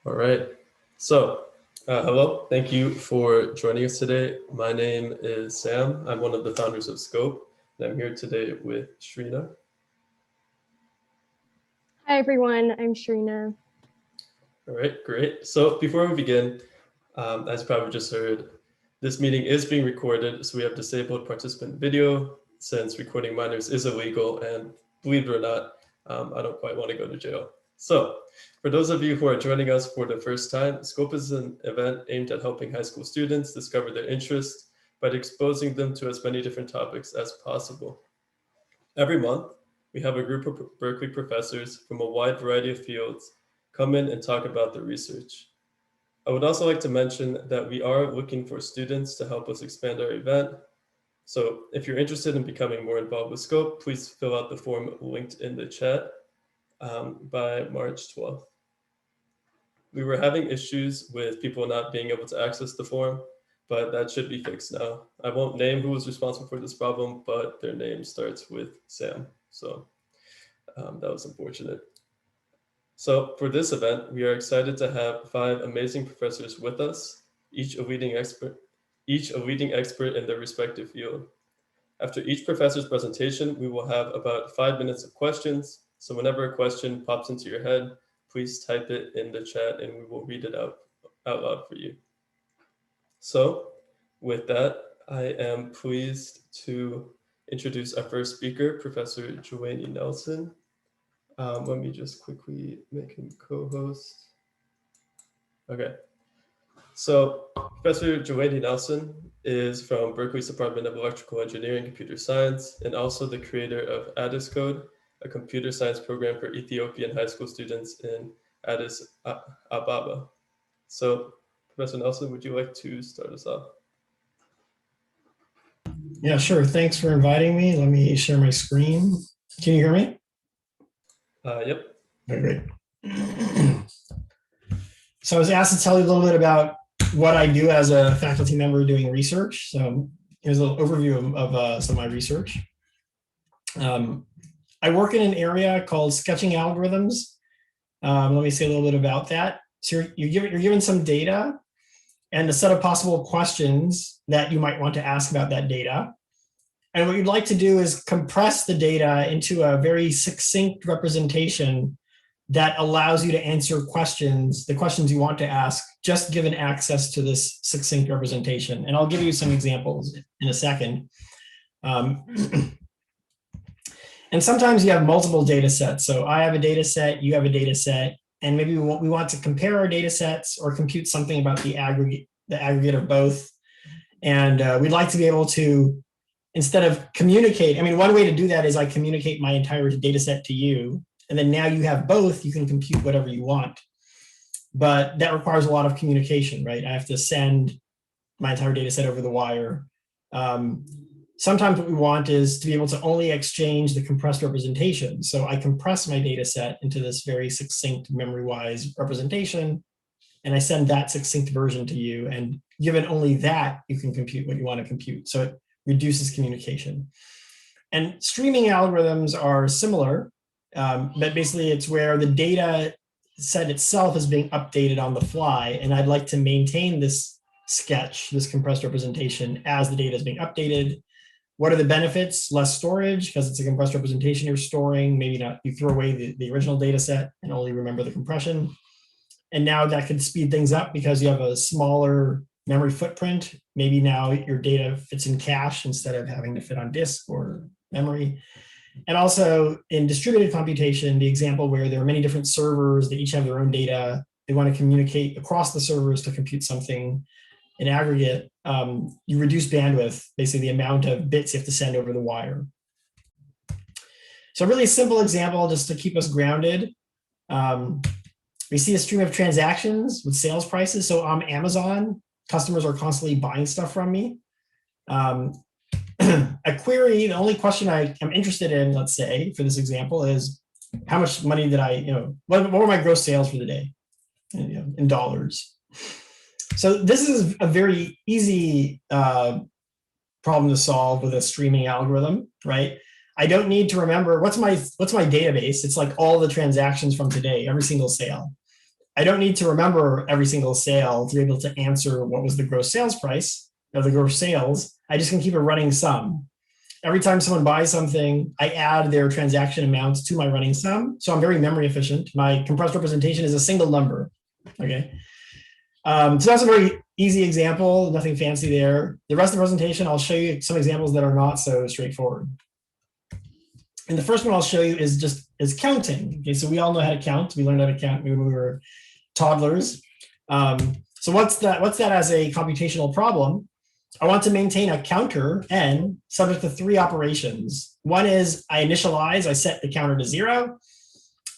All right. So, hello. Thank you for joining us today. My name is Sam. I'm one of the founders of Scope, and I'm here today with Shrina. Hi, everyone. I'm Shrina. All right, great. So, before we begin, as you probably just heard, this meeting is being recorded, so we have disabled participant video since recording minors is illegal, and believe it or not, I don't quite want to go to jail. So, for those of you who are joining us for the first time, Scope is an event aimed at helping high school students discover their interests by exposing them to as many different topics as possible. Every month, we have a group of Berkeley professors from a wide variety of fields come in and talk about their research. I would also like to mention that we are looking for students to help us expand our event. So if you're interested in becoming more involved with Scope, please fill out the form linked in the chat by March 12th. We were having issues with people not being able to access the form, but that should be fixed now. I won't name who was responsible for this problem, but their name starts with Sam. So that was unfortunate. So for this event, we are excited to have 5 amazing professors with us, each a leading expert in their respective field. After each professor's presentation, we will have about 5 minutes of questions. So whenever a question pops into your head, please type it in the chat and we will read it out loud for you. So with that, I am pleased to introduce our first speaker, Professor Jelani Nelson. Let me just quickly make him co-host. Okay. So Professor Jelani Nelson is from Berkeley's Department of Electrical Engineering and Computer Science, and also the creator of Addis Code, a computer science program for Ethiopian high school students in Addis Ababa. So Professor Nelson, would you like to start us off? Yeah, sure. Thanks for inviting me. Let me share my screen. Can you hear me? Yep. Okay, great. So I was asked to tell you a little bit about what I do as a faculty member doing research. So here's a little overview of some of my research. I work in an area called sketching algorithms. Let me say a little bit about that. So you're given some data and a set of possible questions that you might want to ask about that data. And what you'd like to do is compress the data into a very succinct representation that allows you to answer questions, the questions you want to ask, just given access to this succinct representation. And I'll give you some examples in a second. And sometimes you have multiple data sets. So I have a data set, you have a data set, and maybe we want to compare our data sets or compute something about the aggregate of both. And we'd like to be able to, instead of communicate, one way to do that is I communicate my entire data set to you, and then now you have both, you can compute whatever you want. But that requires a lot of communication, right? I have to send my entire data set over the wire. Sometimes what we want is to be able to only exchange the compressed representation. So I compress my data set into this very succinct memory-wise representation, and I send that succinct version to you. And given only that, you can compute what you want to compute. So it reduces communication. And streaming algorithms are similar, but basically it's where the data set itself is being updated on the fly. And I'd like to maintain this sketch, this compressed representation, as the data is being updated. What are the benefits? Less storage, because it's a compressed representation you're storing. Maybe not, you throw away the original data set and only remember the compression. And now that could speed things up because you have a smaller memory footprint. Maybe now your data fits in cache instead of having to fit on disk or memory. And also in distributed computation, the example where there are many different servers, they each have their own data. They want to communicate across the servers to compute something in aggregate. You reduce bandwidth, basically the amount of bits you have to send over the wire. So a really simple example just to keep us grounded. We see a stream of transactions with sales prices. So on Amazon, customers are constantly buying stuff from me. A query, the only question I am interested in, let's say, for this example, is how much money did what were my gross sales for the day in dollars? So this is a very easy problem to solve with a streaming algorithm, right? I don't need to remember what's my database. It's like all the transactions from today, every single sale. I don't need to remember every single sale to be able to answer what was the gross sales price or the gross sales. I just can keep a running sum. Every time someone buys something, I add their transaction amounts to my running sum. So I'm very memory efficient. My compressed representation is a single number. Okay. So that's a very easy example, nothing fancy there. The rest of the presentation, I'll show you some examples that are not so straightforward. And the first one I'll show you is counting. Okay, so we all know how to count. We learned how to count when we were toddlers. So what's that as a computational problem? I want to maintain a counter n subject to 3 operations. One is I initialize, I set the counter to 0.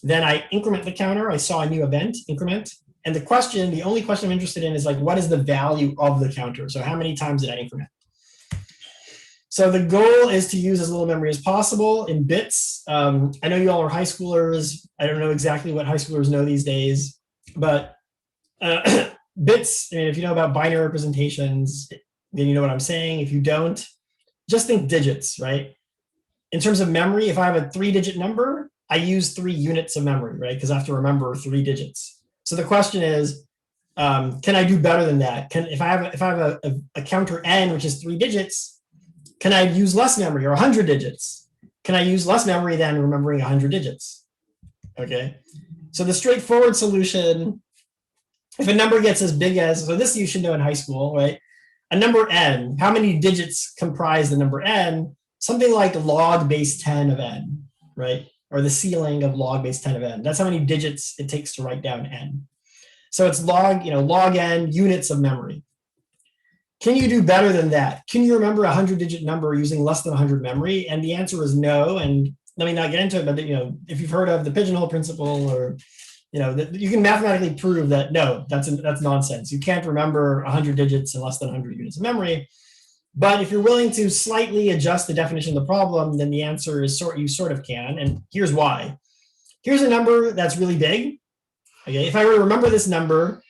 Then I increment the counter. I saw a new event, increment. And the only question I'm interested in is like, what is the value of the counter? So how many times did I increment? So the goal is to use as little memory as possible in bits. I know you all are high schoolers. I don't know exactly what high schoolers know these days, but bits, I mean, if you know about binary representations, then you know what I'm saying. If you don't, just think digits, right? In terms of memory, if I have a 3-digit number, I use 3 units of memory, right? Because I have to remember 3 digits. So the question is, can I do better than that? If I have a counter n, which is 3 digits, can I use less memory, or 100 digits? Can I use less memory than remembering 100 digits? Okay. So the straightforward solution, if a number gets as big as, so this you should know in high school, right? A number n, how many digits comprise the number n? Something like log base 10 of n, right? Or the ceiling of log base 10 of n. That's how many digits it takes to write down n. So it's log n units of memory. Can you do better than that? Can you remember a 100-digit number using less than 100 memory? And the answer is no. And let me not get into it, but if you've heard of the pigeonhole principle, or you can mathematically prove that no, that's nonsense. You can't remember 100 digits in less than 100 units of memory. But if you're willing to slightly adjust the definition of the problem, then the answer is you sort of can. And here's why. Here's a number that's really big. Okay, if I were to remember this number,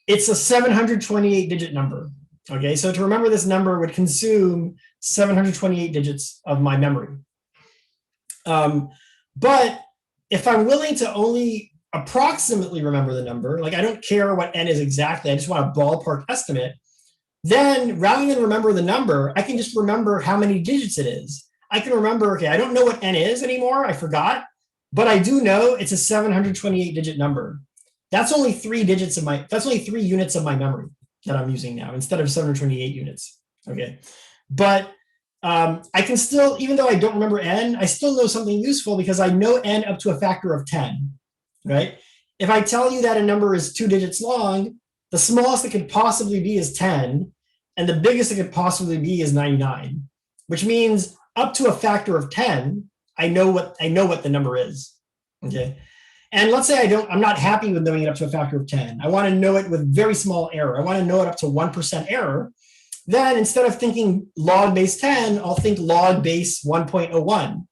it's a 728-digit number. Okay, so to remember this number would consume 728 digits of my memory. But if I'm willing to only approximately remember the number, like I don't care what n is exactly, I just want a ballpark estimate, then rather than remember the number, I can just remember how many digits it is. I can remember, okay, I don't know what n is anymore, I forgot, but I do know it's a 728-digit number. That's only 3 units of my memory that I'm using now instead of 728 units. Okay, but I can still, even though I don't remember n, I still know something useful because I know n up to a factor of 10, right? If I tell you that a number is 2 digits long, the smallest it could possibly be is 10, and the biggest it could possibly be is 99, which means up to a factor of 10, I know what the number is. Okay. And let's say I'm not happy with knowing it up to a factor of 10. I want to know it with very small error. I want to know it up to 1% error. Then instead of thinking log base 10, I'll think log base 1.01.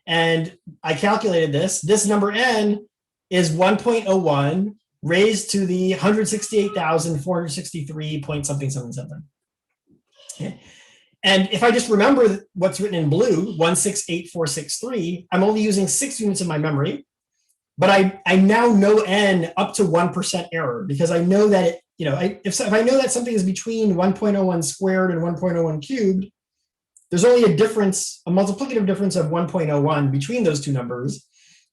And I calculated this number n is 1.01 raised to the 168,463 point something. Okay. And if I just remember what's written in blue, 168463, I'm only using 6 units of my memory, but I now know n up to 1% error because I know that if I know that something is between 1.01 squared and 1.01 cubed, there's only a multiplicative difference of 1.01 between those two numbers.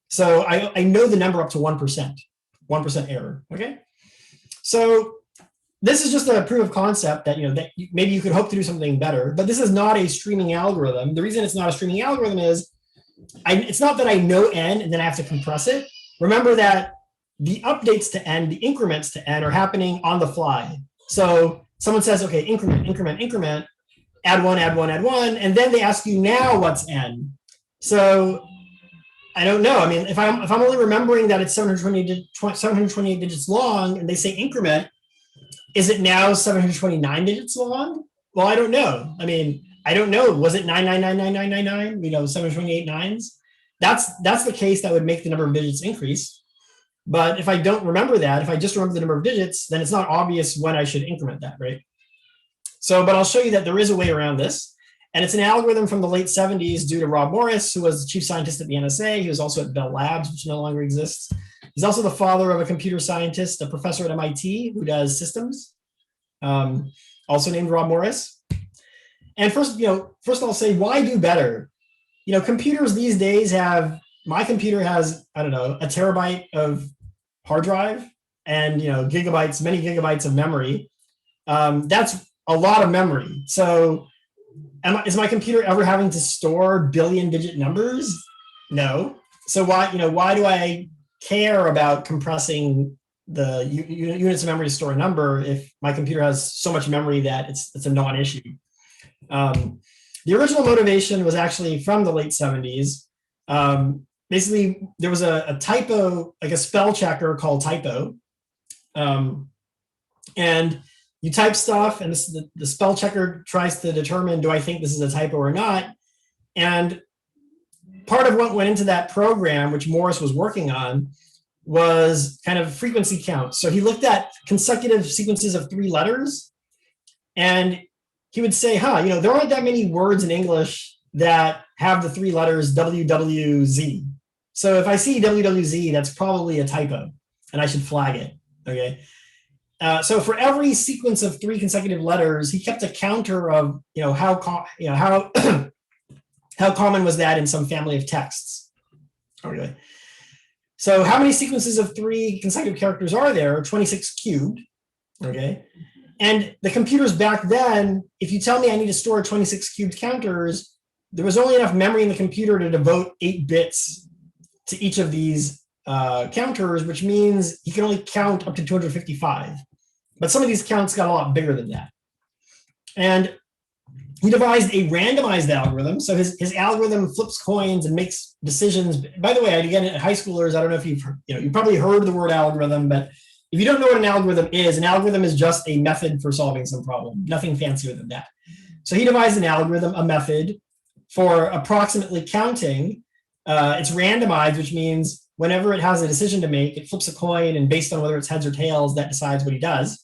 So I know the number up to 1% error. Okay, so this is just a proof of concept that maybe you could hope to do something better, but this is not a streaming algorithm. The reason it's not a streaming algorithm is it's not that I know n and then I have to compress it. Remember that the updates to n, the increments to n are happening on the fly. So someone says, okay, increment, add one, and then they ask you now what's n. So I don't know. I mean, if I'm only remembering that it's 728 digits long and they say increment, is it now 729 digits long? Well, I don't know. I mean, I don't know. Was it 9999999? 728 nines? That's the case that would make the number of digits increase. But if I don't remember that, if I just remember the number of digits, then it's not obvious when I should increment that, right? So, but I'll show you that there is a way around this. And it's an algorithm from the late 70s due to Rob Morris, who was the chief scientist at the NSA. He was also at Bell Labs, which no longer exists. He's also the father of a computer scientist, a professor at MIT who does systems, also named Rob Morris. And first I'll say, why do better? Computers these days my computer has, I don't know, a terabyte of hard drive and, gigabytes, many gigabytes of memory. That's a lot of memory. So is my computer ever having to store billion digit numbers? No. So why do I care about compressing the units of memory to store a number if my computer has so much memory that it's a non-issue? The original motivation was actually from the late 70s. Basically, there was a typo, like a spell checker called Typo. And you type stuff, and the spell checker tries to determine, do I think this is a typo or not? And part of what went into that program, which Morris was working on, was kind of frequency count. So he looked at consecutive sequences of 3 letters, and he would say, there aren't that many words in English that have the 3 letters WWZ. So if I see WWZ, that's probably a typo, and I should flag it, okay? So for every sequence of 3 consecutive letters, he kept a counter of, how common was that in some family of texts, okay? So how many sequences of 3 consecutive characters are there? 26 cubed, okay? And the computers back then, if you tell me I need to store 26 cubed counters, there was only enough memory in the computer to devote 8 bits to each of these counters, which means you can only count up to 255. But some of these counts got a lot bigger than that. And he devised a randomized algorithm. So his algorithm flips coins and makes decisions. By the way, again, high schoolers, I don't know if you've probably heard the word algorithm, but if you don't know what an algorithm is just a method for solving some problem, nothing fancier than that. So he devised an algorithm, a method for approximately counting. It's randomized, which means whenever it has a decision to make, it flips a coin, and based on whether it's heads or tails, that decides what he does.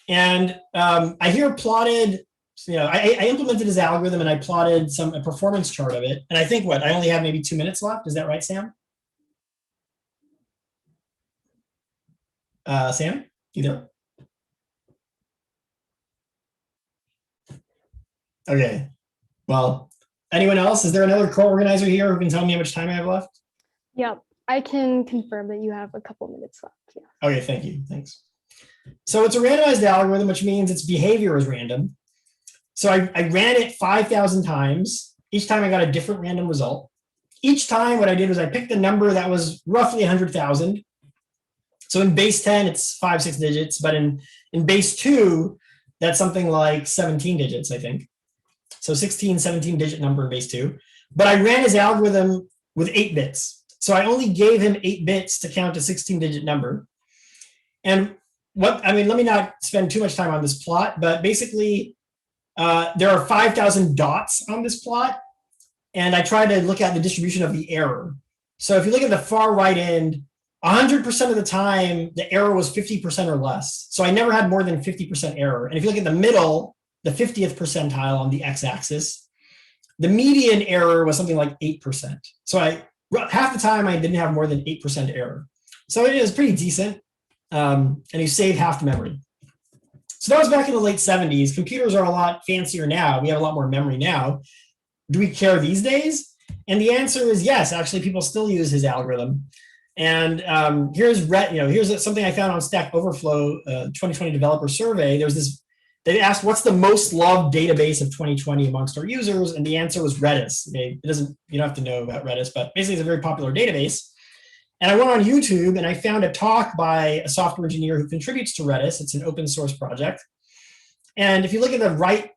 And I here plotted, I implemented his algorithm and I plotted a performance chart of it. And I think I only have maybe 2 minutes left. Is that right, Sam? Sam, you there? Okay. Well, anyone else? Is there another co-organizer here who can tell me how much time I have left? Yep, I can confirm that you have a couple minutes left. Yeah. Okay, thank you. Thanks. So it's a randomized algorithm, which means its behavior is random. So I ran it 5,000 times. Each time I got a different random result. Each time what I did was I picked a number that was roughly 100,000. So in base 10, it's 5-6 digits, but in base 2, that's something like 17 digits, I think. So 16, 17 digit number in base 2. But I ran his algorithm with 8 bits. So I only gave him 8 bits to count a 16 digit number. And let me not spend too much time on this plot, but basically there are 5,000 dots on this plot. And I tried to look at the distribution of the error. So if you look at the far right end, 100% of the time, the error was 50% or less. So I never had more than 50% error. And if you look at the middle, the 50th percentile on the x-axis, the median error was something like 8%. So half the time I didn't have more than 8% error. So it is pretty decent. And you save half the memory. So that was back in the late 70s. Computers are a lot fancier now. We have a lot more memory now. Do we care these days? And the answer is yes. Actually, people still use his algorithm. And here's something I found on Stack Overflow 2020 developer survey. They asked, what's the most loved database of 2020 amongst our users? And the answer was Redis. Okay, you don't have to know about Redis, but basically it's a very popular database. And I went on YouTube and I found a talk by a software engineer who contributes to Redis. It's an open source project. And if you look at the right,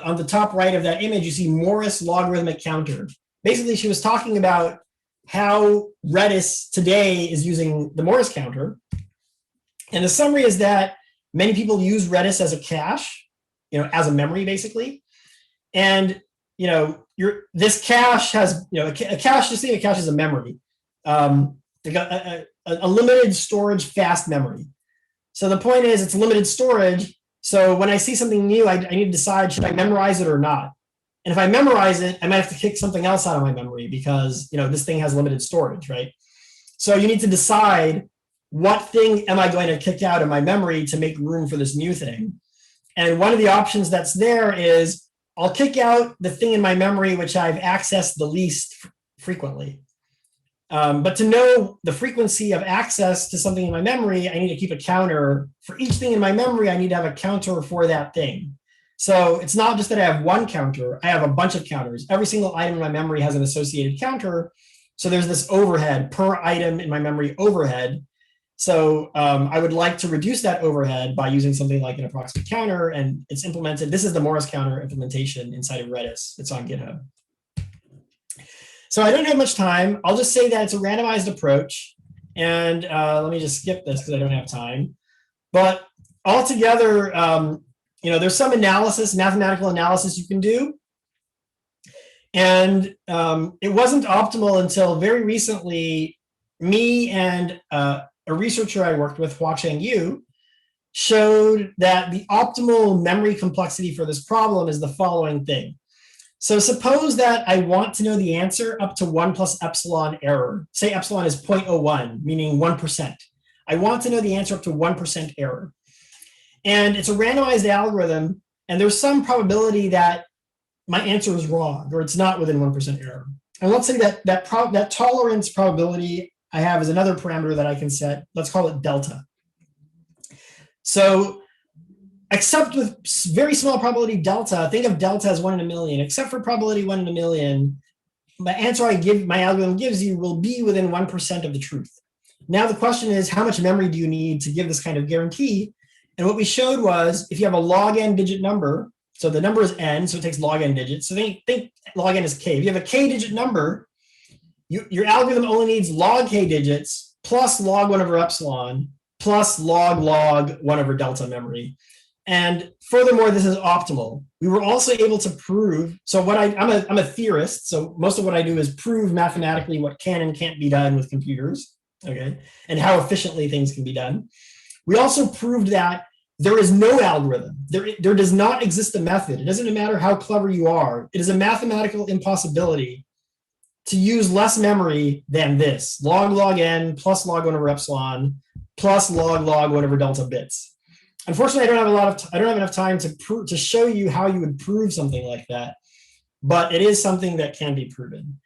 on the top right of that image, you see Morris logarithmic counter. Basically, she was talking about how Redis today is using the Morris counter. And the summary is that many people use Redis as a cache, as a memory, basically. And, this cache has, a cache, just think a cache is a memory. They got a limited storage fast memory. So the point is it's limited storage. So when I see something new, I need to decide, should I memorize it or not? And if I memorize it, I might have to kick something else out of my memory because, this thing has limited storage, right? So you need to decide, what thing am I going to kick out of my memory to make room for this new thing? And one of the options that's there is, I'll kick out the thing in my memory which I've accessed the least frequently. But to know the frequency of access to something in my memory, I need to keep a counter. For each thing in my memory, I need to have a counter for that thing. So it's not just that I have one counter, I have a bunch of counters. Every single item in my memory has an associated counter. So there's this overhead per item in my memory overhead. So I would like to reduce that overhead by using something like an approximate counter, and it's implemented. This is the Morris counter implementation inside of Redis. It's on GitHub. So I don't have much time. I'll just say that it's a randomized approach. And let me just skip this because I don't have time. But altogether, there's some analysis, mathematical analysis you can do. And it wasn't optimal until very recently. Me and a researcher I worked with, Huacheng Yu, showed that the optimal memory complexity for this problem is the following thing. So suppose that I want to know the answer up to 1 plus epsilon error. Say epsilon is 0.01, meaning 1%. I want to know the answer up to 1% error. And it's a randomized algorithm, and there's some probability that my answer is wrong, or it's not within 1% error. And let's say that tolerance probability I have is another parameter that I can set. Let's call it delta. So except with very small probability delta, think of delta as 1 in a million. Except for probability 1 in a million, the answer my algorithm gives you will be within 1% of the truth. Now the question is, how much memory do you need to give this kind of guarantee? And what we showed was, if you have a log n digit number, so the number is n, so it takes log n digits. So think log n is k. If you have a k digit number, your algorithm only needs log k digits plus log 1 over epsilon plus log 1 over delta memory. And furthermore, this is optimal. We were also able to prove, so I'm a theorist, so most of what I do is prove mathematically what can and can't be done with computers, okay, and how efficiently things can be done. We also proved that there is no algorithm. There does not exist a method. It doesn't matter how clever you are. It is a mathematical impossibility to use less memory than this, log n plus log 1 over epsilon plus log 1 over delta bits. Unfortunately, I don't have enough time to show you how you would prove something like that, but it is something that can be proven.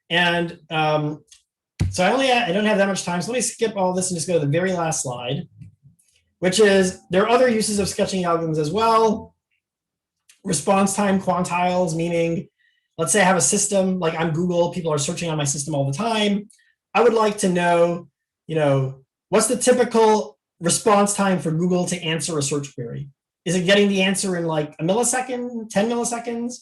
And so I don't have that much time. So let me skip all this and just go to the very last slide, which is, there are other uses of sketching algorithms as well. Response time quantiles, meaning, let's say I have a system, like I'm Google, people are searching on my system all the time. I would like to know, what's the typical response time for Google to answer a search query? Is it getting the answer in like a millisecond, 10 milliseconds?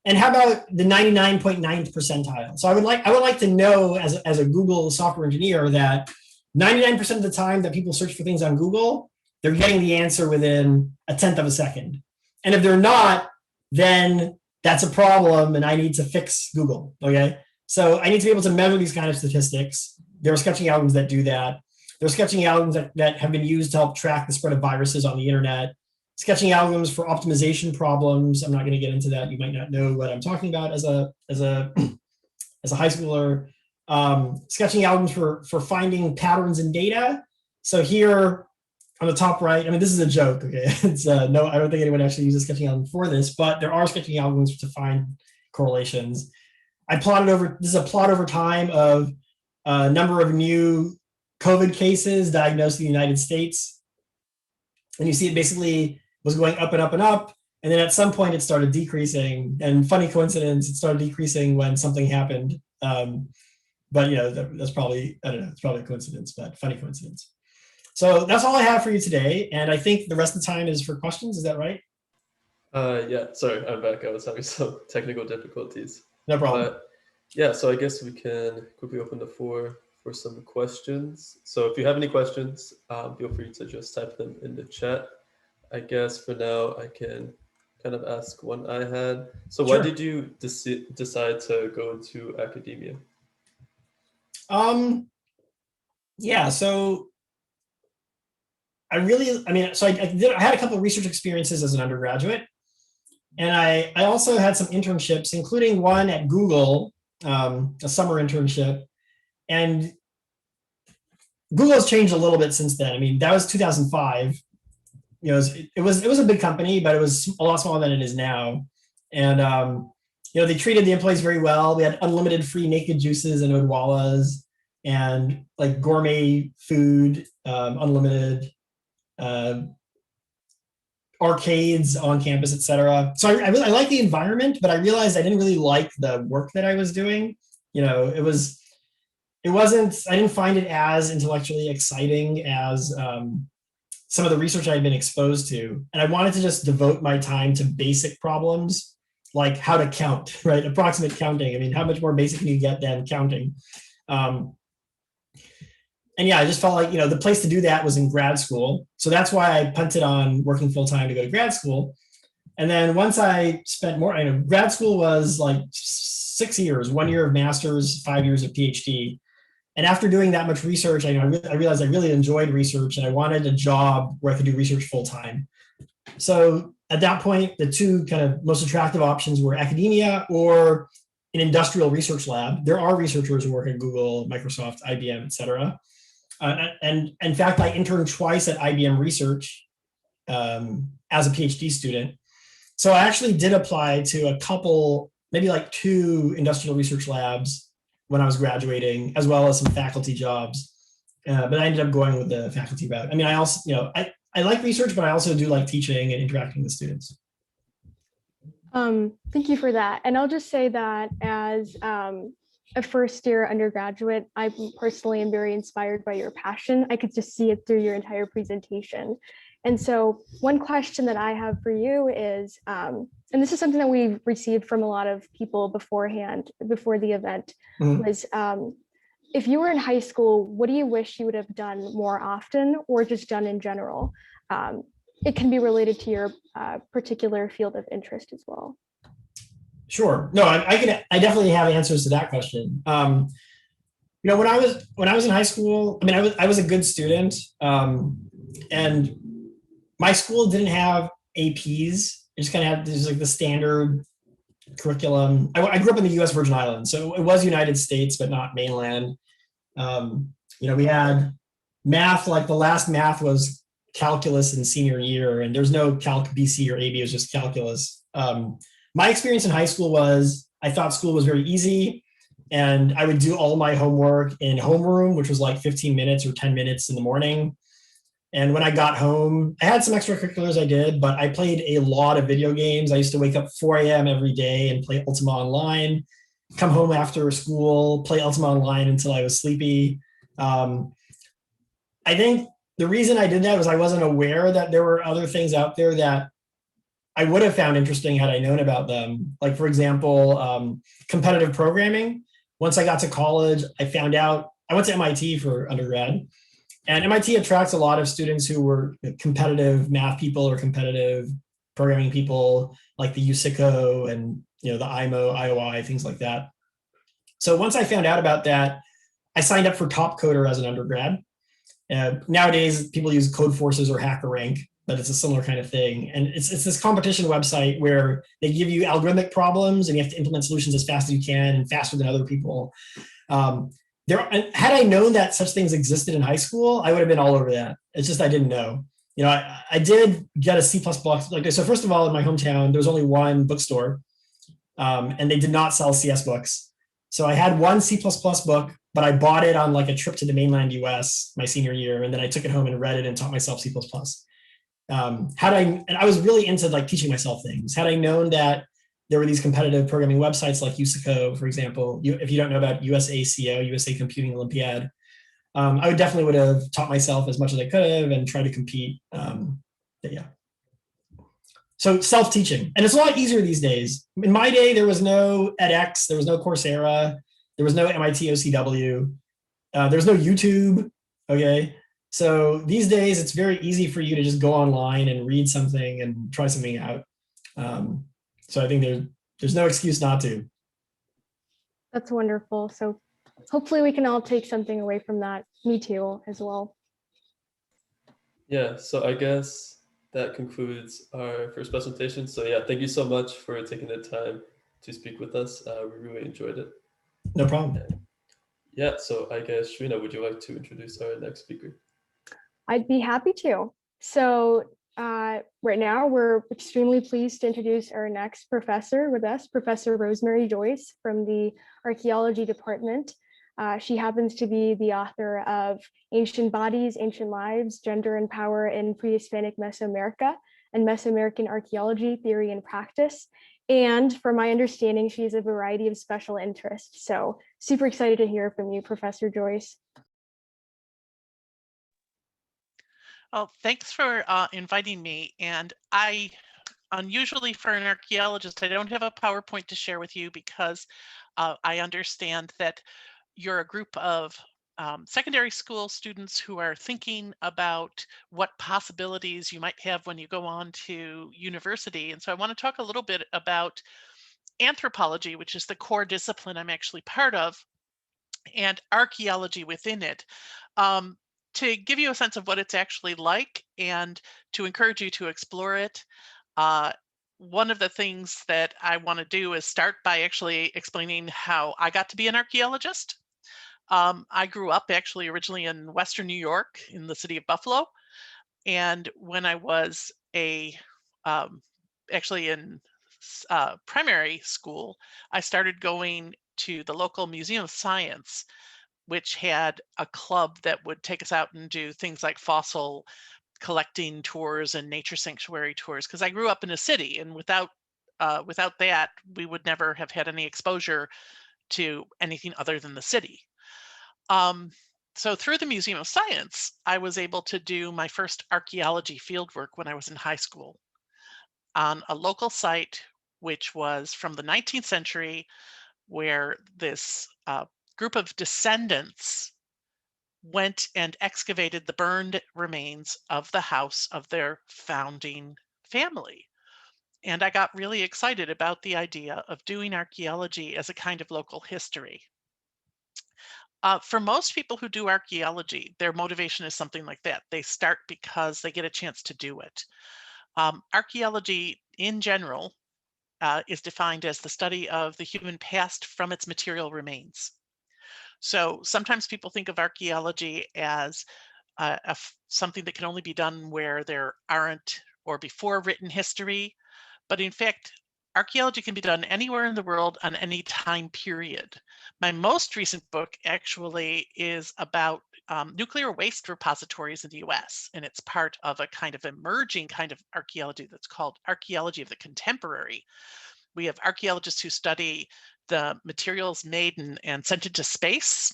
And how about the 99.9th percentile? So I would like to know as a Google software engineer that 99% of the time that people search for things on Google, they're getting the answer within a 10th of a second. And if they're not, then that's a problem and I need to fix Google, okay? So I need to be able to measure these kind of statistics. There are sketching algorithms that do that. There are sketching algorithms that have been used to help track the spread of viruses on the internet. Sketching algorithms for optimization problems. I'm not going to get into that. You might not know what I'm talking about as a high schooler. Sketching algorithms for finding patterns in data. So here on the top right, I mean, this is a joke, okay? It's no, I don't think anyone actually uses sketching algorithms for this, but there are sketching algorithms to find correlations. This is a plot over time of a number of new COVID cases diagnosed in the United States. And you see it basically was going up and up and up. And then at some point it started decreasing, and funny coincidence, it started decreasing when something happened. But that's probably, I don't know, it's probably a coincidence, but funny coincidence. So that's all I have for you today. And I think the rest of the time is for questions. Is that right? Yeah, sorry, I'm back. I was having some technical difficulties. No problem. But yeah, so I guess we can quickly open the floor for some questions. So if you have any questions, feel free to just type them in the chat. I guess for now, I can kind of ask one I had. So Sure. why did you decide to go into academia? Yeah, so I had a couple of research experiences as an undergraduate. And I also had some internships, including one at Google, a summer internship. And Google has changed a little bit since then. I mean, that was 2005. You know, it was a big company, but it was a lot smaller than it is now. And you know, they treated the employees very well. We had unlimited free naked juices and odwalas, and like gourmet food, unlimited arcades on campus, etc. So I really like the environment, but I realized I didn't really like the work that I was doing. You know, it wasn't. I didn't find it as intellectually exciting as some of the research I had been exposed to, and I wanted to just devote my time to basic problems like how to count, right? Approximate counting. I mean, how much more basic can you get than counting? And yeah, I just felt like, you know, the place to do that was in grad school. So that's why I punted on working full time to go to grad school. And then once I spent more, you know, grad school was like 6 years, 1 year of master's, 5 years of PhD. And after doing that much research, I realized I really enjoyed research and I wanted a job where I could do research full time. So at that point, the two kind of most attractive options were academia or an industrial research lab. There are researchers who work at Google, Microsoft, IBM, et cetera. And in fact, I interned twice at IBM Research as a PhD student. So I actually did apply to a couple, maybe like 2 industrial research labs when I was graduating, as well as some faculty jobs. But I ended up going with the faculty route. I mean, I also, you know, I like research, but I also do like teaching and interacting with students. Thank you for that. And I'll just say that as a first year undergraduate, I personally am very inspired by your passion. I could just see it through your entire presentation. And so one question that I have for you is, and this is something that we've received from a lot of people beforehand, before the event, was if you were in high school, what do you wish you would have done more often or just done in general? It can be related to your particular field of interest as well. Sure. No, I definitely have answers to that question. You know, when I was in high school, I mean, I was a good student, and my school didn't have APs. It just kind of had this like the standard curriculum. I grew up in the U.S. Virgin Islands, so it was United States, but not mainland. You know, we had math. Like the last math was calculus in senior year, and there's no calc BC or AB. It was just calculus. My experience in high school was I thought school was very easy, and I would do all my homework in homeroom, which was like 15 minutes or 10 minutes in the morning. And when I got home, I had some extracurriculars I did, but I played a lot of video games. I used to wake up 4 a.m. every day and play Ultima Online, come home after school, play Ultima Online until I was sleepy. I think the reason I did that was I wasn't aware that there were other things out there that I would have found interesting had I known about them. Like, for example, competitive programming. Once I got to college, I found out, I went to MIT for undergrad, and MIT attracts a lot of students who were competitive math people or competitive programming people, like the USICO and, you know, the IMO, IOI, things like that. So once I found out about that, I signed up for Top Coder as an undergrad. Nowadays, people use Codeforces or HackerRank, but it's a similar kind of thing. And it's this competition website where they give you algorithmic problems and you have to implement solutions as fast as you can and faster than other people. Had I known that such things existed in high school, I would have been all over that. It's just I didn't know. You know, I did get a C++. Like, so first of all, in my hometown, there was only one bookstore, and they did not sell CS books. So I had one C++ book, but I bought it on like a trip to the mainland US my senior year, and then I took it home and read it and taught myself C++. And I was really into like teaching myself things. Had I known that there were these competitive programming websites like USICO, for example, if you don't know about USACO, USA Computing Olympiad, I would have taught myself as much as I could have and tried to compete. But yeah. So self-teaching, and it's a lot easier these days. In my day, there was no edX, there was no Coursera, there was no MIT OCW, there was no YouTube. Okay. So these days, it's very easy for you to just go online and read something and try something out. So I think there's no excuse not to. That's wonderful. So hopefully we can all take something away from that. Me too, as well. Yeah, so I guess that concludes our first presentation. So yeah, thank you so much for taking the time to speak with us. We really enjoyed it. No problem. Yeah, so I guess, Shrina, would you like to introduce our next speaker? I'd be happy to. So right now we're extremely pleased to introduce our next professor with us, Professor Rosemary Joyce from the Archaeology Department. She happens to be the author of Ancient Bodies, Ancient Lives, Gender and Power in Pre-Hispanic Mesoamerica and Mesoamerican Archaeology, Theory and Practice. And from my understanding, she has a variety of special interests. So super excited to hear from you, Professor Joyce. Well, thanks for inviting me. And unusually for an archaeologist, I don't have a PowerPoint to share with you because I understand that you're a group of secondary school students who are thinking about what possibilities you might have when you go on to university. And so I want to talk a little bit about anthropology, which is the core discipline I'm actually part of, and archaeology within it, to give you a sense of what it's actually like and to encourage you to explore it. Uh, one of the things that I want to do is start by actually explaining how I got to be an archaeologist. I grew up actually originally in Western New York in the city of Buffalo. And when I was actually in primary school, I started going to the local Museum of Science, which had a club that would take us out and do things like fossil collecting tours and nature sanctuary tours. Because I grew up in a city, and without that, we would never have had any exposure to anything other than the city. So through the Museum of Science, I was able to do my first archaeology fieldwork when I was in high school on a local site, which was from the 19th century, where this group of descendants went and excavated the burned remains of the house of their founding family. And I got really excited about the idea of doing archaeology as a kind of local history. For most people who do archaeology, their motivation is something like that. They start because they get a chance to do it. Archaeology in general is defined as the study of the human past from its material remains. So sometimes people think of archaeology as something that can only be done where there aren't or before written history. But in fact, archaeology can be done anywhere in the world on any time period. My most recent book actually is about nuclear waste repositories in the US, and it's part of a kind of emerging kind of archaeology that's called archaeology of the contemporary. We have archaeologists who study the materials made and sent into space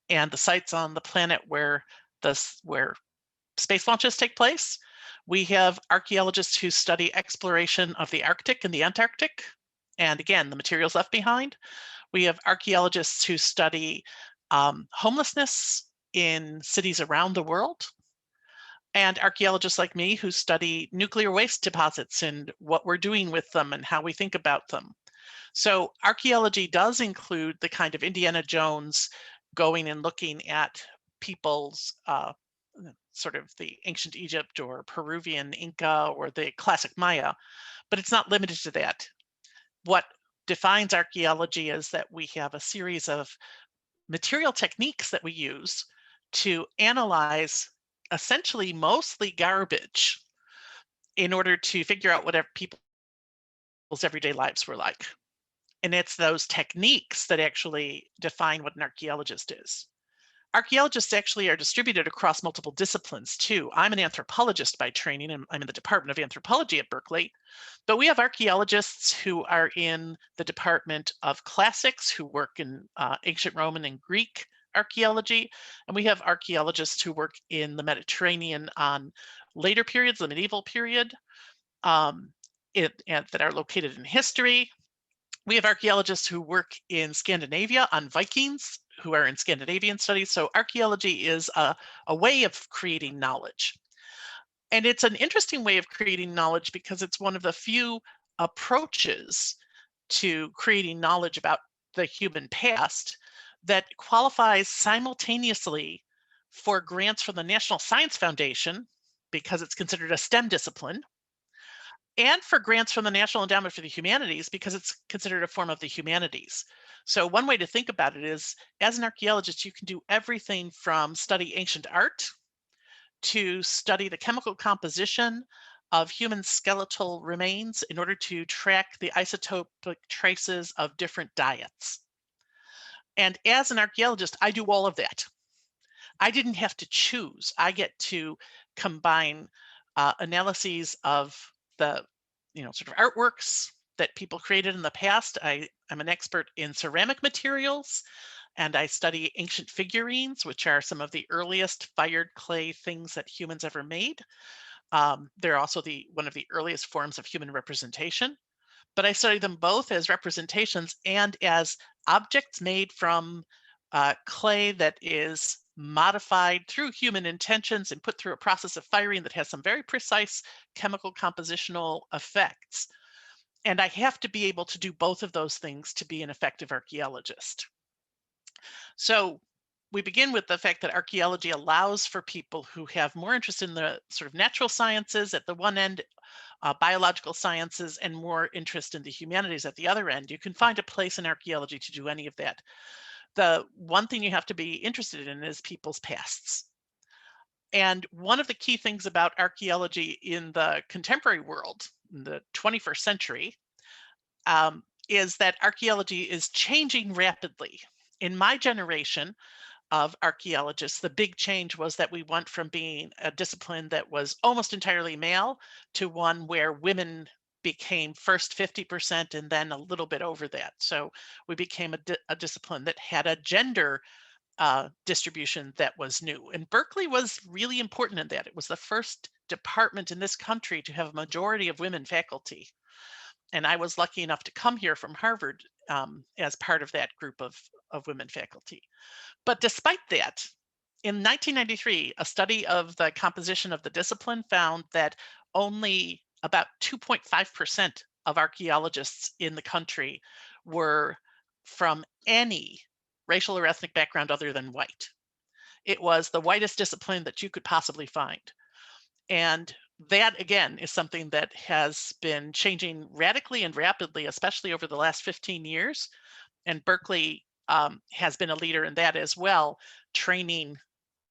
and the sites on the planet where space launches take place. We have archaeologists who study exploration of the Arctic and the Antarctic, and again, the materials left behind. We have archaeologists who study homelessness in cities around the world, and archaeologists like me who study nuclear waste deposits and what we're doing with them and how we think about them. So archaeology does include the kind of Indiana Jones going and looking at people's sort of the ancient Egypt or Peruvian Inca or the classic Maya, but it's not limited to that. What defines archaeology is that we have a series of material techniques that we use to analyze essentially mostly garbage in order to figure out what people's everyday lives were like. And it's those techniques that actually define what an archaeologist is. Archaeologists actually are distributed across multiple disciplines too. I'm an anthropologist by training, and I'm in the Department of Anthropology at Berkeley, but we have archaeologists who are in the Department of Classics who work in ancient Roman and Greek archaeology, and we have archaeologists who work in the Mediterranean on later periods, the medieval period, that are located in history. We have archaeologists who work in Scandinavia on Vikings, who are in Scandinavian studies. So archaeology is a way of creating knowledge. And it's an interesting way of creating knowledge because it's one of the few approaches to creating knowledge about the human past that qualifies simultaneously for grants from the National Science Foundation, because it's considered a STEM discipline, and for grants from the National Endowment for the Humanities, because it's considered a form of the humanities. So one way to think about it is, as an archaeologist, you can do everything from study ancient art to study the chemical composition of human skeletal remains in order to track the isotopic traces of different diets. And as an archaeologist, I do all of that. I didn't have to choose. I get to combine analyses of the, sort of artworks that people created in the past. I'm an expert in ceramic materials, and I study ancient figurines, which are some of the earliest fired clay things that humans ever made. They're also one of the earliest forms of human representation. But I study them both as representations and as objects made from clay that is modified through human intentions and put through a process of firing that has some very precise chemical compositional effects. And I have to be able to do both of those things to be an effective archaeologist. So we begin with the fact that archaeology allows for people who have more interest in the sort of natural sciences at the one end, biological sciences, and more interest in the humanities at the other end. You can find a place in archaeology to do any of that. The one thing you have to be interested in is people's pasts. And one of the key things about archaeology in the contemporary world, in the 21st century, is that archaeology is changing rapidly. In my generation of archaeologists, the big change was that we went from being a discipline that was almost entirely male to one where women became first 50% and then a little bit over that. So we became a discipline that had a gender distribution that was new. And Berkeley was really important in that. It was the first department in this country to have a majority of women faculty. And I was lucky enough to come here from Harvard as part of that group of women faculty. But despite that, in 1993, a study of the composition of the discipline found that only about 2.5% of archaeologists in the country were from any racial or ethnic background other than white. It was the whitest discipline that you could possibly find. And that, again, is something that has been changing radically and rapidly, especially over the last 15 years. And Berkeley has been a leader in that as well, training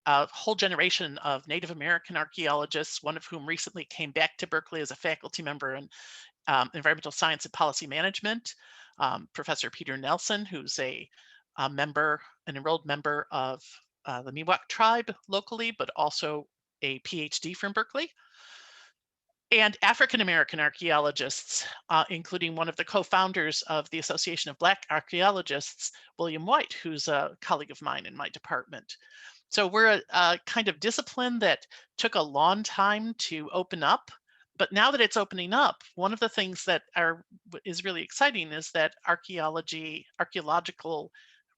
a whole generation of Native American archaeologists, one of whom recently came back to Berkeley as a faculty member in environmental science and policy management. Professor Peter Nelson, who's an enrolled member of the Miwok tribe locally, but also a PhD from Berkeley. And African American archaeologists, including one of the co-founders of the Association of Black Archaeologists, William White, who's a colleague of mine in my department. So we're a kind of discipline that took a long time to open up, but now that it's opening up, one of the things that is really exciting is that archaeological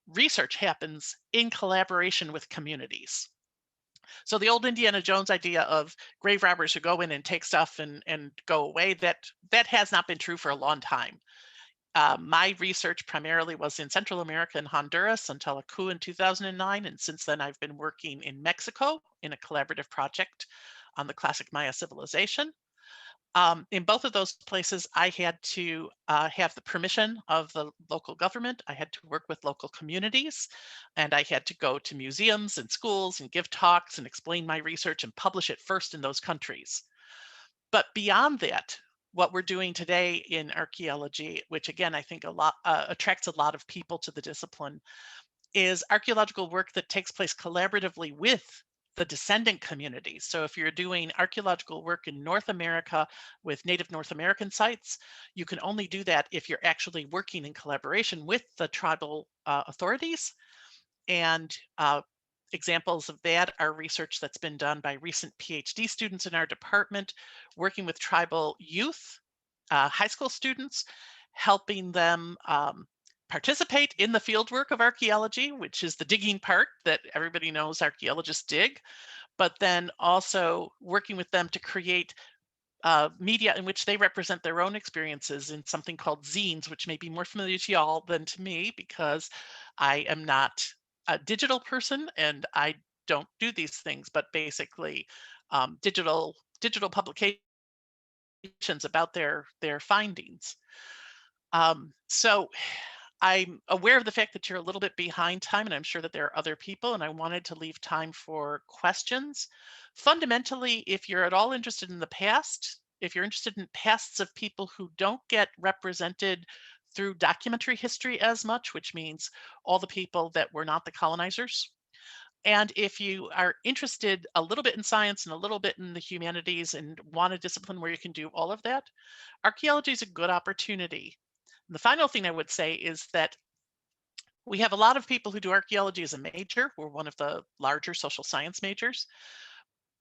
research happens in collaboration with communities. So the old Indiana Jones idea of grave robbers who go in and take stuff and go away, that has not been true for a long time. My research primarily was in Central America and Honduras until a coup in 2009. And since then, I've been working in Mexico in a collaborative project on the classic Maya civilization. In both of those places, I had to have the permission of the local government. I had to work with local communities, and I had to go to museums and schools and give talks and explain my research and publish it first in those countries. But beyond that, what we're doing today in archaeology, which again, I think attracts a lot of people to the discipline, is archaeological work that takes place collaboratively with the descendant communities. So if you're doing archaeological work in North America with Native North American sites, you can only do that if you're actually working in collaboration with the tribal authorities. And examples of that are research that's been done by recent PhD students in our department, working with tribal youth, high school students, helping them participate in the fieldwork of archaeology, which is the digging part that everybody knows archaeologists dig, but then also working with them to create media in which they represent their own experiences in something called zines, which may be more familiar to y'all than to me because I am not a digital person and I don't do these things, but basically digital publication about their findings. So I'm aware of the fact that you're a little bit behind time, and I'm sure that there are other people, and I wanted to leave time for questions. Fundamentally, if you're at all interested in the past, if you're interested in pasts of people who don't get represented through documentary history as much, which means all the people that were not the colonizers, and if you are interested a little bit in science and a little bit in the humanities and want a discipline where you can do all of that, archaeology is a good opportunity. And the final thing I would say is that we have a lot of people who do archaeology as a major. We're one of the larger social science majors,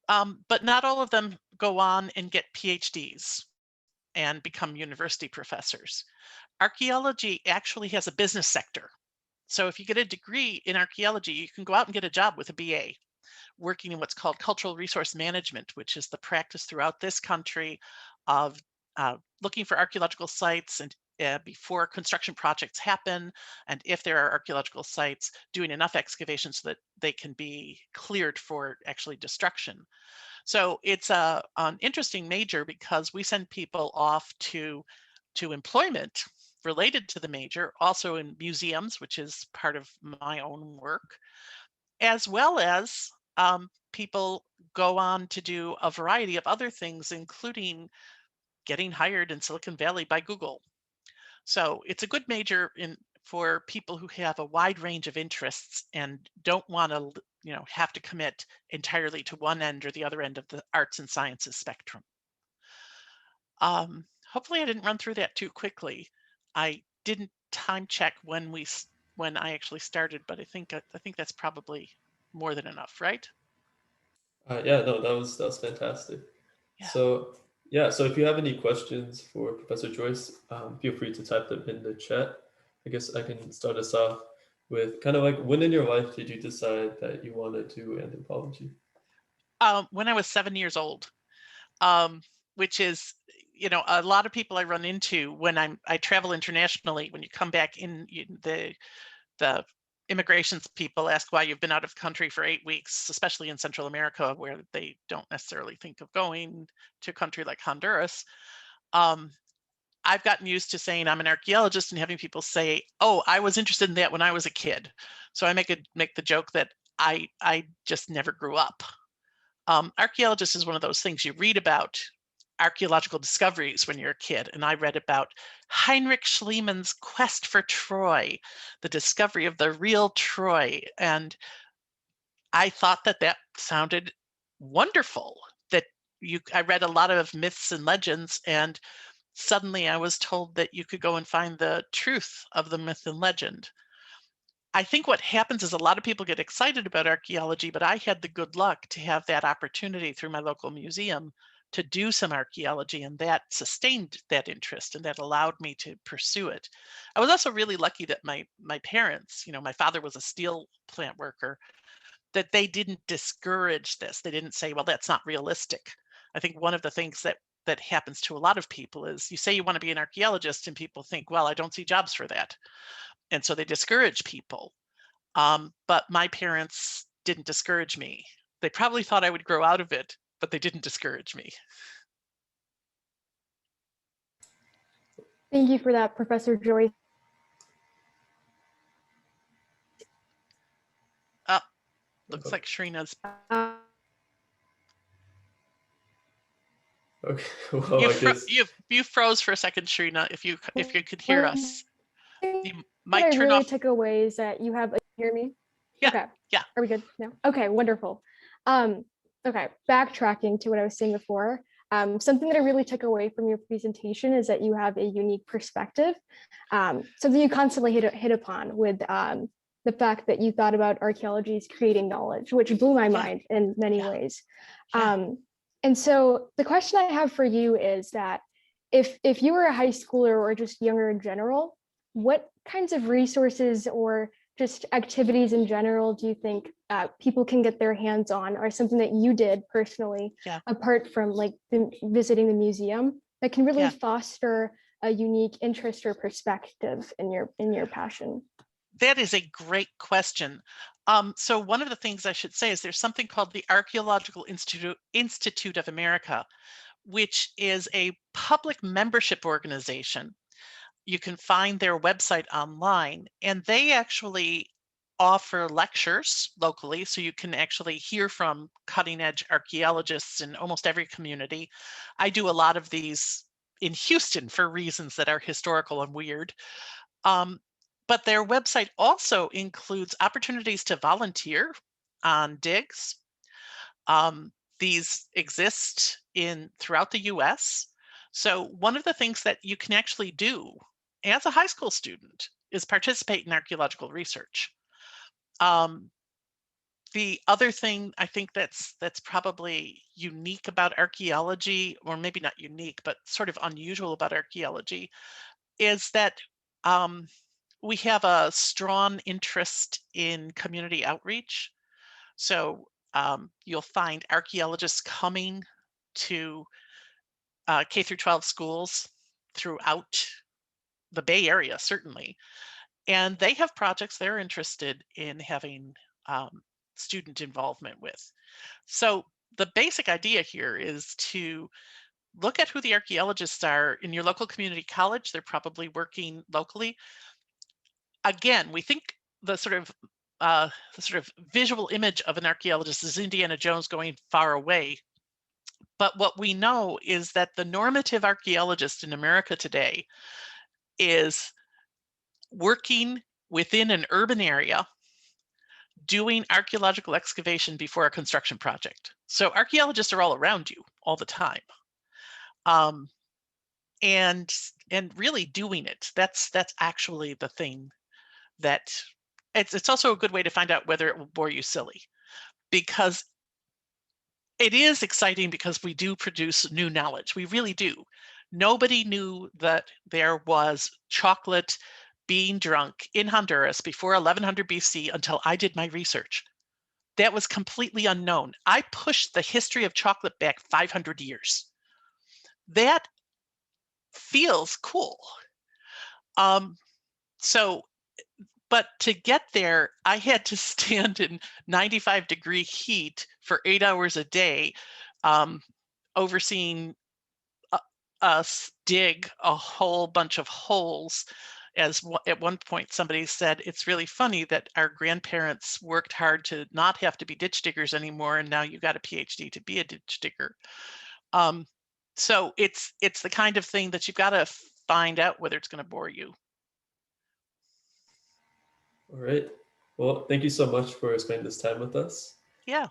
but not all of them go on and get PhDs and become university professors. Archaeology actually has a business sector. So if you get a degree in archaeology, you can go out and get a job with a BA working in what's called cultural resource management, which is the practice throughout this country of looking for archaeological sites and before construction projects happen, and if there are archaeological sites, doing enough excavation so that they can be cleared for actually destruction. So it's an interesting major because we send people off to employment related to the major, also in museums, which is part of my own work, as well as people go on to do a variety of other things, including getting hired in Silicon Valley by Google. So it's a good major for people who have a wide range of interests and don't want to, have to commit entirely to one end or the other end of the arts and sciences spectrum. Hopefully I didn't run through that too quickly. I didn't time check when I actually started, but I think that's probably more than enough, right? Yeah, no, that was fantastic. Yeah. So yeah, so if you have any questions for Professor Joyce, feel free to type them in the chat. I guess I can start us off with kind of like, when in your life did you decide that you wanted to do anthropology? When I was 7 years old, which is, a lot of people I run into when I travel internationally. When you come back in, the immigrations people ask why you've been out of country for 8 weeks, especially in Central America, where they don't necessarily think of going to a country like Honduras. I've gotten used to saying I'm an archaeologist and having people say, "Oh, I was interested in that when I was a kid." So I make the joke that I just never grew up. Archaeologist is one of those things you read about archaeological discoveries when you're a kid. And I read about Heinrich Schliemann's quest for Troy, the discovery of the real Troy. And I thought that sounded wonderful. I read a lot of myths and legends, and suddenly I was told that you could go and find the truth of the myth and legend. I think what happens is a lot of people get excited about archaeology, but I had the good luck to have that opportunity through my local museum to do some archaeology, and that sustained that interest and that allowed me to pursue it. I was also really lucky that my parents, my father was a steel plant worker, that they didn't discourage this. They didn't say, well, that's not realistic. I think one of the things that happens to a lot of people is you say you want to be an archaeologist and people think, well, I don't see jobs for that. And so they discourage people. But my parents didn't discourage me. They probably thought I would grow out of it, but they didn't discourage me. Thank you for that, Professor Joyce. Looks like Shrina's. Okay, well, I guess you froze for a second, Shrina. If you could hear us, you might what I turn really off. took away is that you have. Hear me? Yeah. Okay. Yeah. Are we good now? Okay. Wonderful. Okay. Backtracking to what I was saying before. Something that I really took away from your presentation is that you have a unique perspective. Something you constantly hit upon with the fact that you thought about archaeology as creating knowledge, which blew my mind in many ways. And so the question I have for you is that if you were a high schooler or just younger in general, what kinds of resources or just activities in general do you think people can get their hands on, or something that you did personally, apart from like visiting the museum, that can really foster a unique interest or perspective in your passion? That is a great question. So one of the things I should say is there's something called the Archaeological Institute of America, which is a public membership organization. You can find their website online, and they actually offer lectures locally, so you can actually hear from cutting edge archaeologists in almost every community. I do a lot of these in Houston for reasons that are historical and weird. But their website also includes opportunities to volunteer on digs. These exist throughout the US. So one of the things that you can actually do as a high school student is participate in archaeological research. The other thing I think that's probably unique about archaeology, or maybe not unique, but sort of unusual about archaeology, is that we have a strong interest in community outreach. So you'll find archaeologists coming to K through 12 schools throughout the Bay Area, certainly. And they have projects they're interested in having student involvement with. So the basic idea here is to look at who the archaeologists are in your local community college. They're probably working locally. Again, we think the sort of visual image of an archaeologist is Indiana Jones going far away. But what we know is that the normative archaeologist in America today is working within an urban area, doing archaeological excavation before a construction project. So archaeologists are all around you all the time. And really doing it. That's actually the thing that it's also a good way to find out whether it will bore you silly, because it is exciting because we do produce new knowledge. We really do. Nobody knew that there was chocolate being drunk in Honduras before 1100 BC until I did my research. That was completely unknown. I pushed the history of chocolate back 500 years. That feels cool. But to get there, I had to stand in 95-degree heat for 8 hours a day, overseeing us dig a whole bunch of holes. As at one point somebody said, it's really funny that our grandparents worked hard to not have to be ditch diggers anymore, and now you got a PhD to be a ditch digger. So it's the kind of thing that you've got to find out whether it's going to bore you. All right. Well, thank you so much for spending this time with us. Yeah.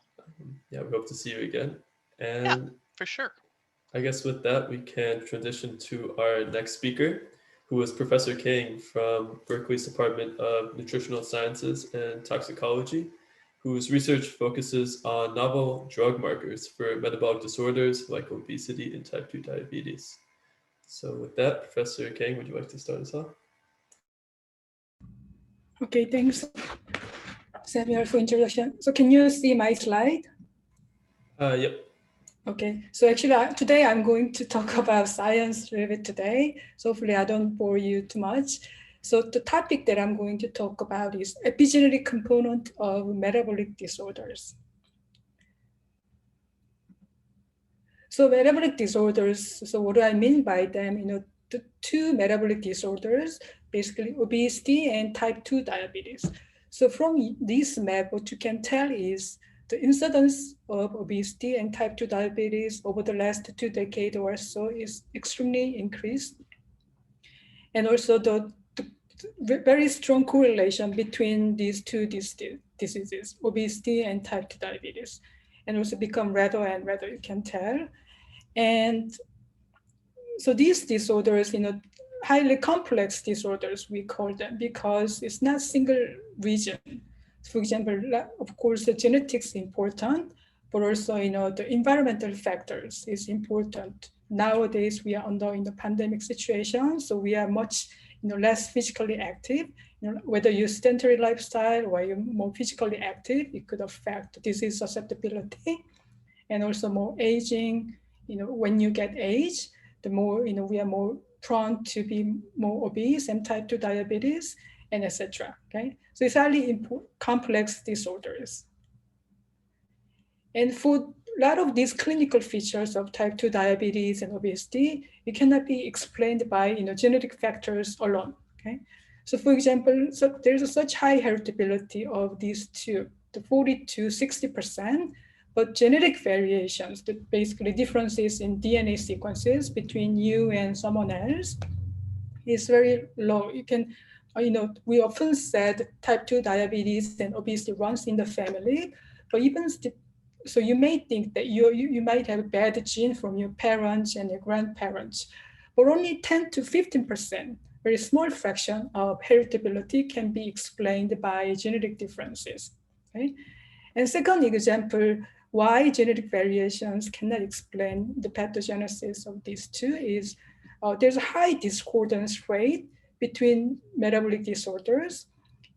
Yeah, we hope to see you again. And yeah, for sure. I guess with that, we can transition to our next speaker, who is Professor Kang from Berkeley's Department of Nutritional Sciences and Toxicology, whose research focuses on novel drug markers for metabolic disorders like obesity and type 2 diabetes. So with that, Professor Kang, would you like to start us off? Okay, thanks, Samuel, for introduction. So can you see my slide? Yep. Okay, so actually today I'm going to talk about science a little bit today. So hopefully I don't bore you too much. So the topic that I'm going to talk about is epigenetic component of metabolic disorders. So metabolic disorders, so what do I mean by them? The two metabolic disorders, basically obesity and type 2 diabetes. So from this map, what you can tell is the incidence of obesity and type 2 diabetes over the last 2 decades or so is extremely increased. And also the very strong correlation between these two diseases, obesity and type 2 diabetes, and also become redder and redder, you can tell. And so these disorders, highly complex disorders, we call them, because it's not single region. For example, of course, the genetics is important, but also, the environmental factors is important. Nowadays, we are under in the pandemic situation, so we are much, less physically active. Whether you sedentary lifestyle or you're more physically active, it could affect disease susceptibility, and also more aging. When you get age, the more, we are more prone to be more obese and type 2 diabetes, and etc. Okay, so it's highly complex disorders. And for lot of these clinical features of type 2 diabetes and obesity, it cannot be explained by genetic factors alone. Okay, so for example, so there's such high heritability of these two, the 40 to 60%, but genetic variations, that basically differences in DNA sequences between you and someone else, is very low. You can, we often said type 2 diabetes and obesity runs in the family, but so you may think that you might have a bad gene from your parents and your grandparents, but only 10 to 15%, very small fraction of heritability can be explained by genetic differences. Okay? And second example, why genetic variations cannot explain the pathogenesis of these two is there's a high discordance rate between metabolic disorders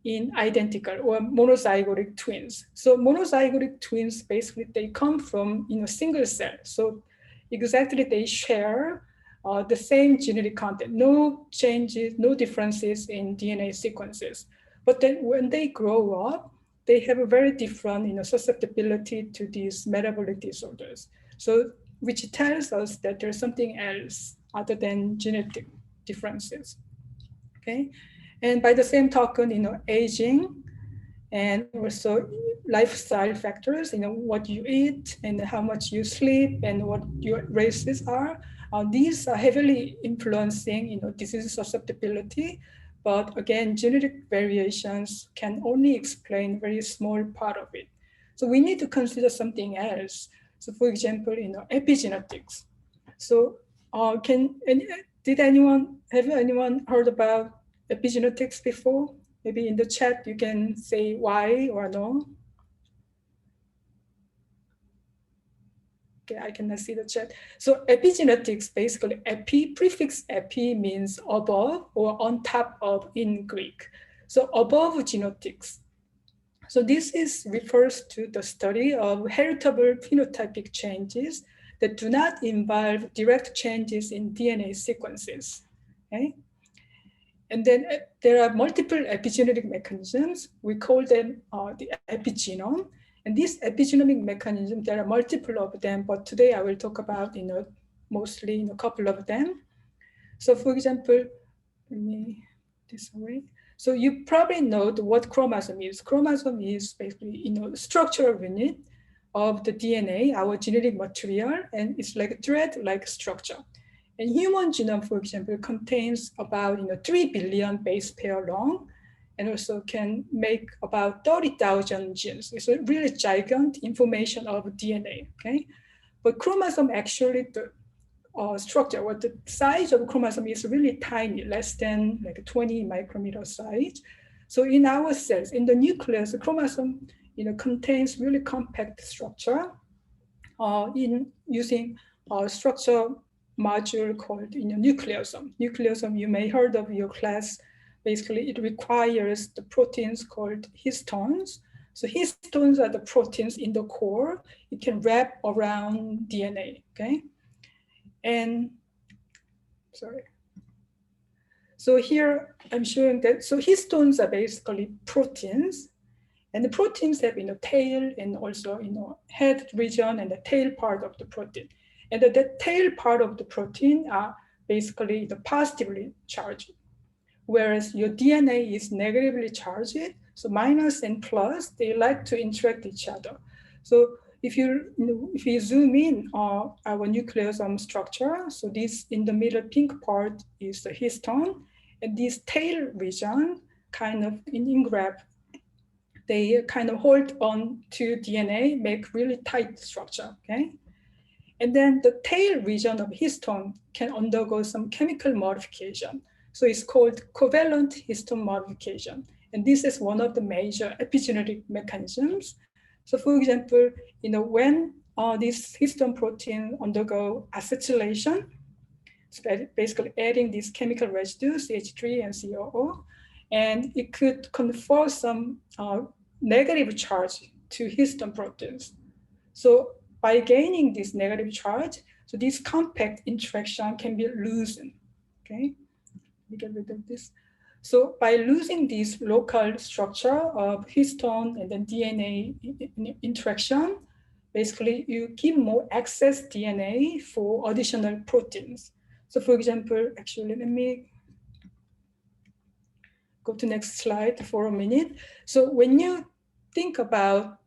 in identical or monozygotic twins. So monozygotic twins, basically they come from single cell. So exactly they share the same genetic content, no changes, no differences in DNA sequences. But then when they grow up, they have a very different susceptibility to these metabolic disorders. So which tells us that there's something else other than genetic differences. Okay, and by the same token, aging and also lifestyle factors, what you eat and how much you sleep and what your races are, these are heavily influencing, disease susceptibility. But again, genetic variations can only explain a very small part of it. So we need to consider something else. So for example, epigenetics. So have anyone heard about epigenetics before? Maybe in the chat, you can say why or no. Okay, I cannot see the chat. So epigenetics, basically prefix epi means above or on top of in Greek. So above genetics. So this refers to the study of heritable phenotypic changes that do not involve direct changes in DNA sequences. Okay? And then there are multiple epigenetic mechanisms. We call them the epigenome. And these epigenomic mechanisms, there are multiple of them, but today I will talk about mostly a couple of them. So for example, let me this way. So you probably know what chromosome is. Chromosome is basically structural unit of the DNA, our genetic material, and it's like a thread-like structure. And human genome, for example, contains about 3 billion base pair long, and also can make about 30,000 genes. It's a really gigantic information of DNA. Okay, but chromosome actually the structure, what the size of chromosome is really tiny, less than like 20 micrometer size. So in our cells, in the nucleus, the chromosome contains really compact structure in using a structure module called nucleosome. Nucleosome, you may heard of your class. Basically, it requires the proteins called histones. So histones are the proteins in the core. It can wrap around DNA, okay? And, sorry. So here I'm showing that, so histones are basically proteins, and the proteins have tail and also head region and the tail part of the protein. And the tail part of the protein are basically positively charged, whereas your DNA is negatively charged. So minus and plus, they like to interact each other. So if you zoom in on our nucleosome structure, so this in the middle pink part is the histone, and this tail region kind of in graph, they kind of hold on to DNA, make really tight structure, okay? And then the tail region of histone can undergo some chemical modification. So it's called covalent histone modification. And this is one of the major epigenetic mechanisms. So for example, when this histone protein undergo acetylation, it's basically adding these chemical residues, CH3 and COO, and it could confer some negative charge to histone proteins. So by gaining this negative charge, so this compact interaction can be loosened, okay? Let me get rid of this. So by losing this local structure of histone and then DNA interaction, basically you give more excess DNA for additional proteins. So for example, actually, let me go to next slide for a minute. So when you think about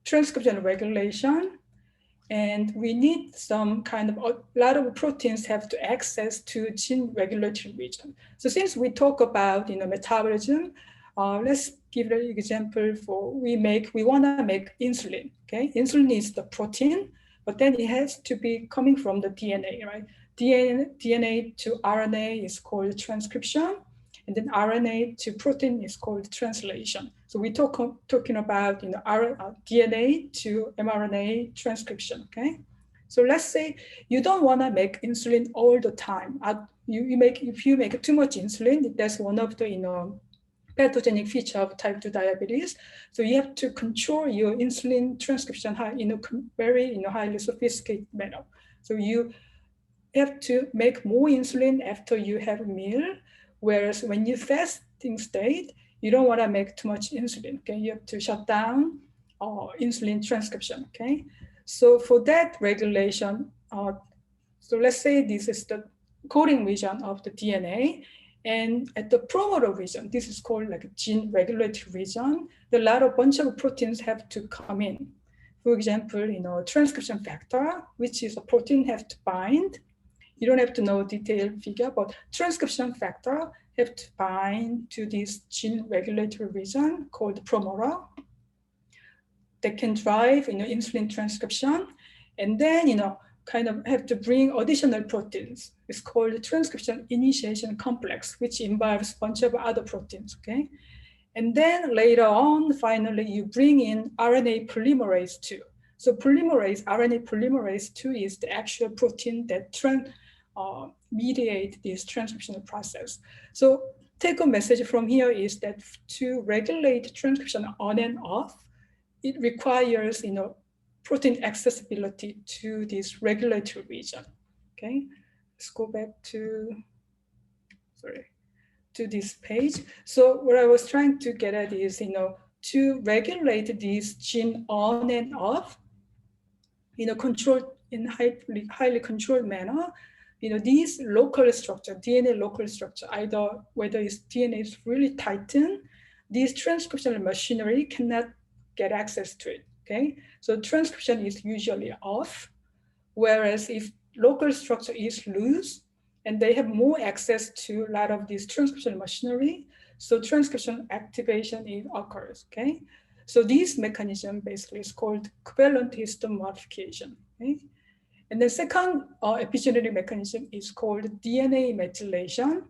transcription regulation, and we need some kind of, a lot of proteins have to access to gene regulatory region. So since we talk about metabolism, let's give an example for we want to make insulin. Okay, insulin is the protein, but then it has to be coming from the DNA, right? DNA to RNA is called transcription, and then RNA to protein is called translation. So we're talking about DNA to mRNA transcription. Okay, so let's say you don't want to make insulin all the time. If you make too much insulin, that's one of the pathogenic feature of type 2 diabetes. So you have to control your insulin transcription in a very highly sophisticated manner. So you have to make more insulin after you have a meal, whereas when you fasting state, you don't want to make too much insulin. Okay, you have to shut down insulin transcription. Okay, so for that regulation, so let's say this is the coding region of the DNA, and at the promoter region, this is called like a gene regulatory region. A bunch of proteins have to come in. For example, transcription factor, which is a protein, have to bind. You don't have to know detailed figure, but transcription factor have to bind to this gene regulatory region called promoter that can drive insulin transcription, and then kind of have to bring additional proteins. It's called the transcription initiation complex, which involves a bunch of other proteins. Okay, and then later on, finally, you bring in RNA polymerase 2. So RNA polymerase 2 is the actual protein that mediate this transcriptional process. So take-home message from here is that to regulate transcription on and off, it requires protein accessibility to this regulatory region. Okay, let's go back to this page. So what I was trying to get at is to regulate this gene on and off, controlled in highly controlled manner. These local structure, DNA local structure, either whether it's DNA is really tightened, this transcriptional machinery cannot get access to it. Okay, so transcription is usually off, whereas if local structure is loose and they have more access to a lot of this transcriptional machinery, so transcription activation occurs. Okay, so this mechanism basically is called covalent histone modification. Okay? And the second epigenetic mechanism is called DNA methylation.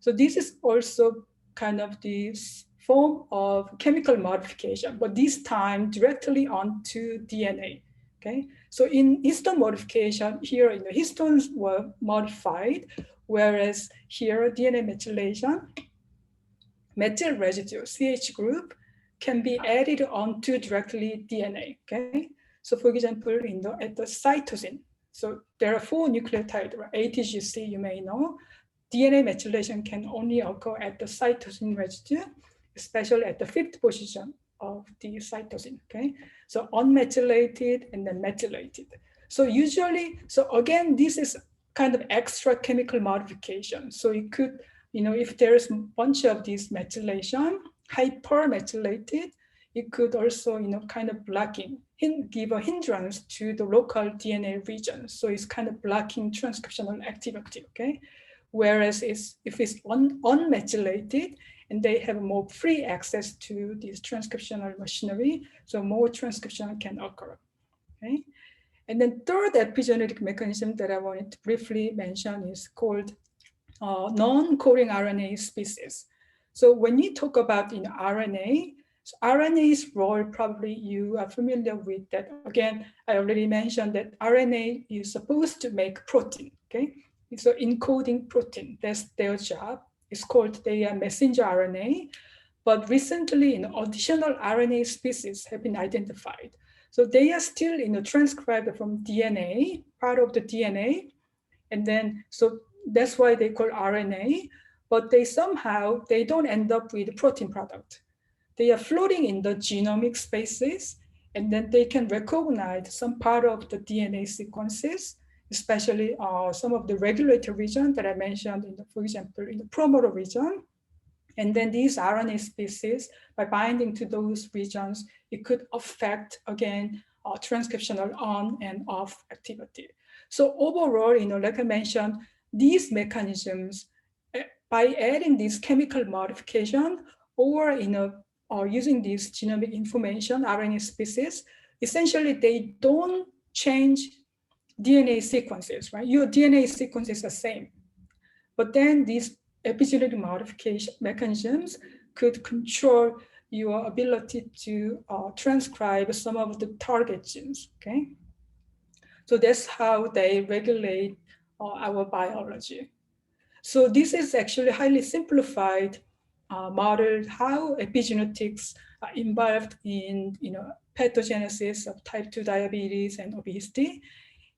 So this is also kind of this form of chemical modification, but this time directly onto DNA. Okay, so in histone modification, here histones were modified, whereas here DNA methylation, methyl residue, CH group, can be added onto directly DNA. Okay, so for example, at the cytosine, so there are 4 nucleotides, ATGC, you may know. DNA methylation can only occur at the cytosine residue, especially at the 5th position of the cytosine. Okay, so unmethylated and then methylated. So usually, so again, this is kind of extra chemical modification. So it could, if there's a bunch of these methylation, hypermethylated, it could also, kind of blocking, give a hindrance to the local DNA region. So it's kind of blocking transcriptional activity, okay? Whereas if it's unmethylated and they have more free access to this transcriptional machinery, so more transcription can occur, okay? And then third epigenetic mechanism that I wanted to briefly mention is called non-coding RNA species. So when you talk about RNA, so RNA's role, probably you are familiar with that. Again, I already mentioned that RNA is supposed to make protein, okay? So encoding protein, that's their job. It's called their messenger RNA. But recently, additional RNA species have been identified. So they are still transcribed from DNA, part of the DNA. And then, so that's why they call RNA, but they don't end up with protein product. They are floating in the genomic spaces, And then they can recognize some part of the DNA sequences, especially some of the regulatory region that I mentioned, for example, in the promoter region. And then these RNA species, by binding to those regions, it could affect, again, transcriptional on and off activity. So overall, like I mentioned, these mechanisms, by adding this chemical modification or using this genomic information, RNA species, essentially they don't change DNA sequences, right? Your DNA sequence is the same. But then these epigenetic modification mechanisms could control your ability to transcribe some of the target genes, okay? So that's how they regulate our biology. So this is actually highly simplified model how epigenetics are involved in pathogenesis of type 2 diabetes and obesity.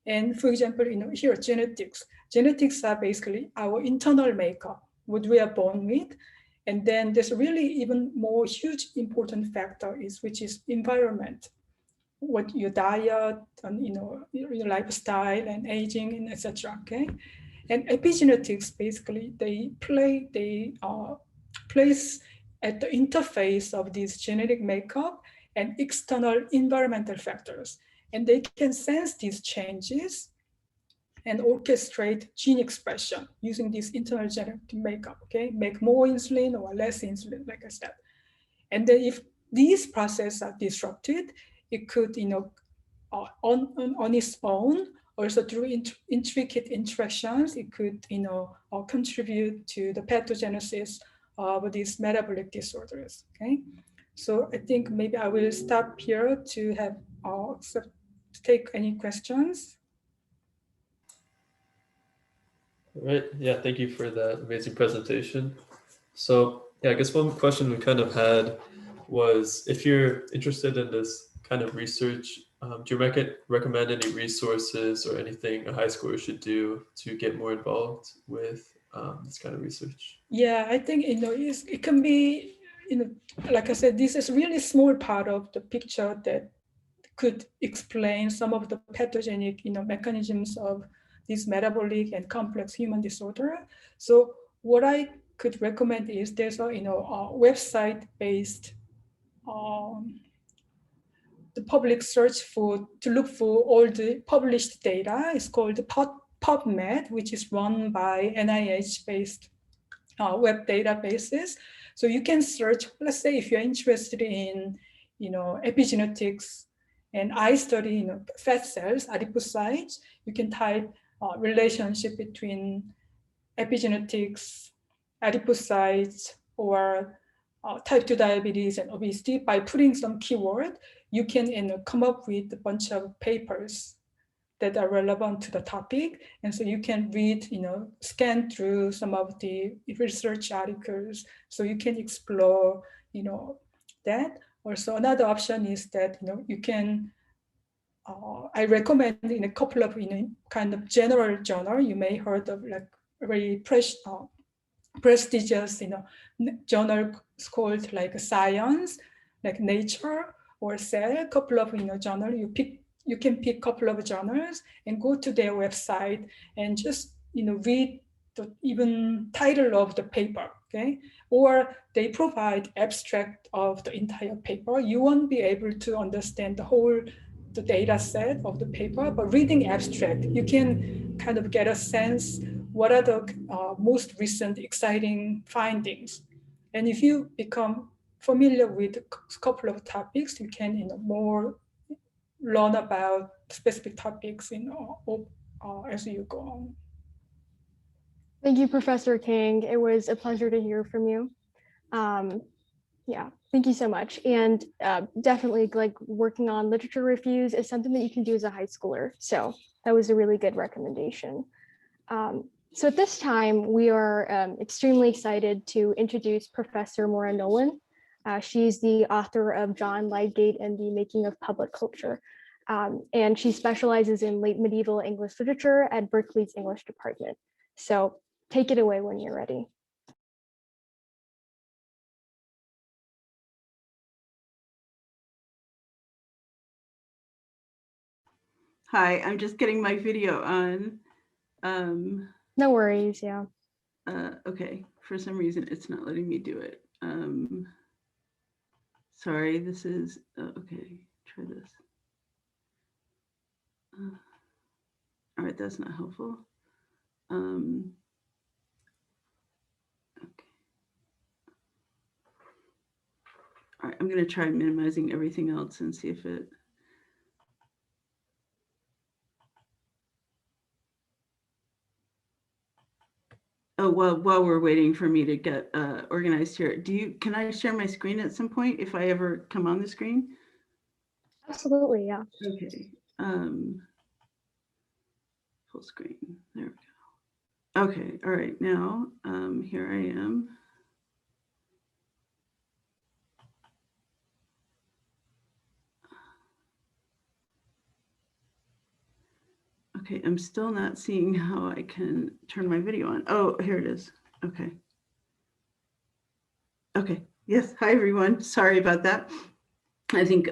And for example, here genetics. Genetics are basically our internal makeup, what we are born with. And then there's really even more huge important factor which is environment, what your diet and your lifestyle and aging and etc. Okay, and epigenetics basically they place at the interface of this genetic makeup and external environmental factors, and they can sense these changes and orchestrate gene expression using this internal genetic makeup. Okay, make more insulin or less insulin, like I said. And then if these processes are disrupted, it could, on its own, also through intricate interactions, it could, contribute to the pathogenesis of these metabolic disorders. Okay, so I think maybe I will stop here to have to take any questions. All right. Yeah, thank you for that amazing presentation. So yeah, I guess one question we kind of had was if you're interested in this kind of research, do you recommend any resources or anything a high schooler should do to get more involved with this kind of research? Yeah, I think it can be, like I said, this is really small part of the picture that could explain some of the pathogenic mechanisms of this metabolic and complex human disorder. So what I could recommend is there's a website based the public search to look for all the published data. It's called PubMed, which is run by NIH based web databases. So you can search, let's say if you're interested in epigenetics, and I study fat cells, adipocytes, you can type relationship between epigenetics, adipocytes, or type 2 diabetes and obesity. By putting some keyword, you can come up with a bunch of papers that are relevant to the topic. And so you can read, scan through some of the research articles. So you can explore, that. Also, another option is that, you can, I recommend in a couple of, kind of general journal, you may heard of like very prestigious, journal called like Science, like Nature or Cell, a couple of, journal, you can pick a couple of journals and go to their website and just read the even title of the paper, okay? Or they provide abstract of the entire paper. You won't be able to understand the data set of the paper, but reading abstract, you can kind of get a sense what are the most recent exciting findings. And if you become familiar with a couple of topics, you can more learn about specific topics as you go on. Thank you, Professor Kang. It was a pleasure to hear from you. Yeah, thank you so much. And definitely like working on literature reviews is something that you can do as a high schooler. So that was a really good recommendation. So at this time, we are extremely excited to introduce Professor Maura Nolan. She's the author of John Lydgate and the Making of Public Culture. And she specializes in late medieval English literature at Berkeley's English department. So take it away when you're ready. Hi, I'm just getting my video on. No worries, yeah. Okay, for some reason it's not letting me do it. Sorry, this is, okay, try this. All right, that's not helpful. Okay. All right, I'm gonna try minimizing everything else and see if it. Oh, well, while we're waiting for me to get organized here, can I share my screen at some point if I ever come on the screen? Absolutely, yeah. Okay. Full screen, there we go. Okay, all right, now here I am. Okay, I'm still not seeing how I can turn my video on. Oh, here it is. Okay. Okay, yes, hi everyone. Sorry about that. I think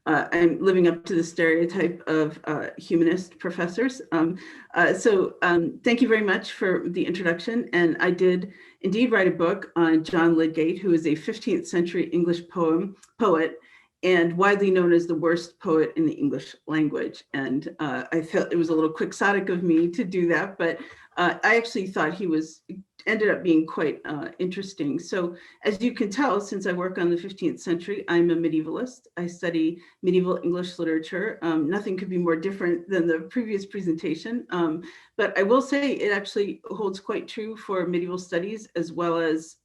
I'm living up to the stereotype of humanist professors. Thank you very much for the introduction. And I did indeed write a book on John Lydgate, who is a 15th century English poet and widely known as the worst poet in the English language. And I felt it was a little quixotic of me to do that, but I actually thought he ended up being quite interesting. So as you can tell, since I work on the 15th century, I'm a medievalist. I study medieval English literature. Nothing could be more different than the previous presentation. But I will say it actually holds quite true for medieval studies as well as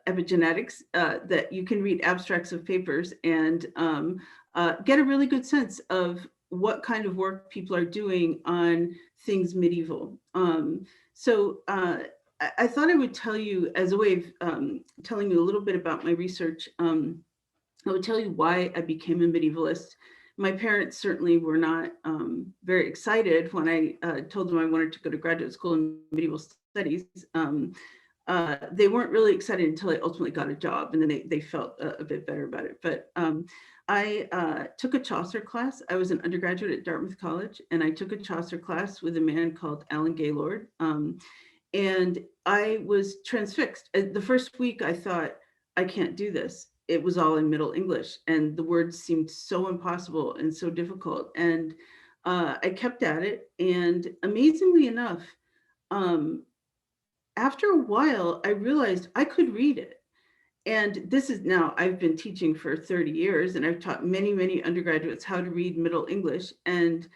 epigenetics, that you can read abstracts of papers and get a really good sense of what kind of work people are doing on things medieval. I thought I would tell you, as a way of telling you a little bit about my research, I would tell you why I became a medievalist. My parents certainly were not very excited when I told them I wanted to go to graduate school in medieval studies. They weren't really excited until I ultimately got a job, and then they felt a bit better about it. But I took a Chaucer class. I was an undergraduate at Dartmouth College, and I took a Chaucer class with a man called Alan Gaylord. And I was transfixed. The first week I thought, I can't do this. It was all in Middle English, and the words seemed so impossible and so difficult. And I kept at it, and amazingly enough, after a while, I realized I could read it. And this is now, I've been teaching for 30 years, and I've taught many, many undergraduates how to read Middle English. And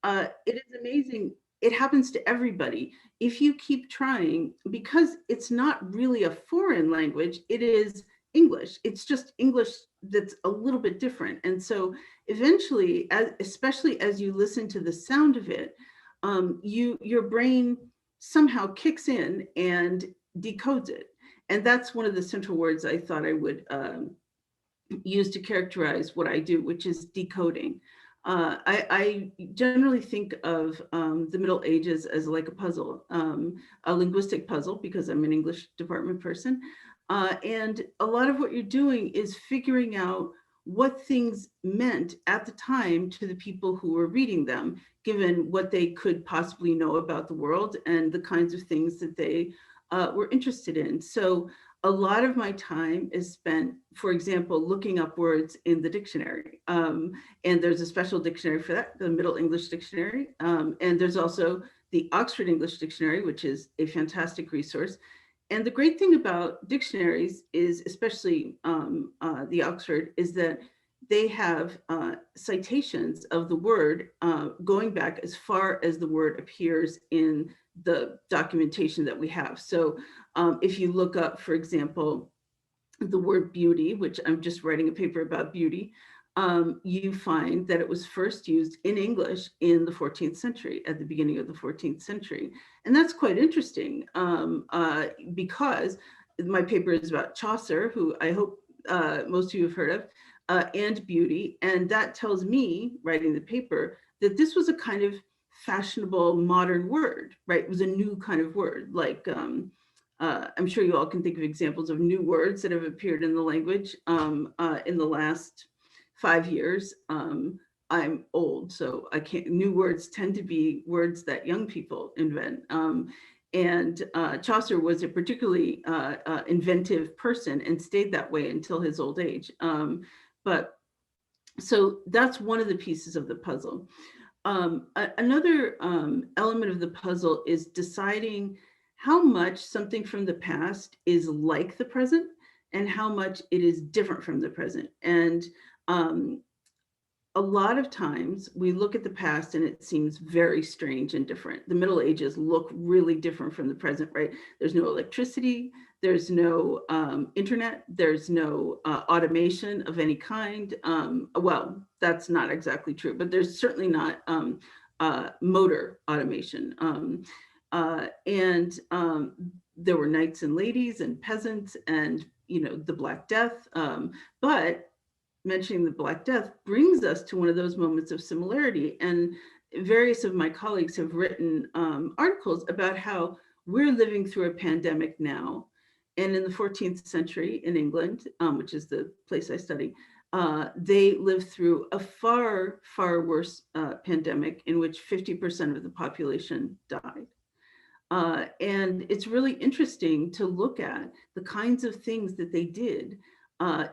it is amazing. It happens to everybody. If you keep trying, because it's not really a foreign language, it is English. It's just English that's a little bit different. And so eventually, especially as you listen to the sound of it, your brain somehow kicks in and decodes it. And that's one of the central words I thought I would use to characterize what I do, which is decoding. I generally think of the Middle Ages as like a puzzle, a linguistic puzzle, because I'm an English department person. And a lot of what you're doing is figuring out what things meant at the time to the people who were reading them, given what they could possibly know about the world and the kinds of things that they were interested in. So a lot of my time is spent, for example, looking up words in the dictionary. And there's a special dictionary for that, the Middle English Dictionary. And there's also the Oxford English Dictionary, which is a fantastic resource. And the great thing about dictionaries is, especially the Oxford, is that they have citations of the word going back as far as the word appears in the documentation that we have. So if you look up, for example, the word beauty, which I'm just writing a paper about beauty, you find that it was first used in English in the 14th century, at the beginning of the 14th century. And that's quite interesting because my paper is about Chaucer, who I hope most of you have heard of, and beauty. And that tells me, writing the paper, that this was a kind of fashionable modern word, right? It was a new kind of word, like I'm sure you all can think of examples of new words that have appeared in the language in the last 5 years. I'm old, so I can't, new words tend to be words that young people invent. And Chaucer was a particularly inventive person and stayed that way until his old age. But so that's one of the pieces of the puzzle. Another element of the puzzle is deciding how much something from the past is like the present and how much it is different from the present. And a lot of times we look at the past and it seems very strange and different. The Middle Ages look really different from the present, right? There's no electricity, there's no internet, there's no automation of any kind. Well, that's not exactly true, but there's certainly not motor automation. There were knights and ladies and peasants and, you know, the Black Death. But mentioning the Black Death brings us to one of those moments of similarity. And various of my colleagues have written articles about how we're living through a pandemic now. And in the 14th century in England, which is the place I study, they lived through a far, far worse pandemic in which 50% of the population died. And it's really interesting to look at the kinds of things that they did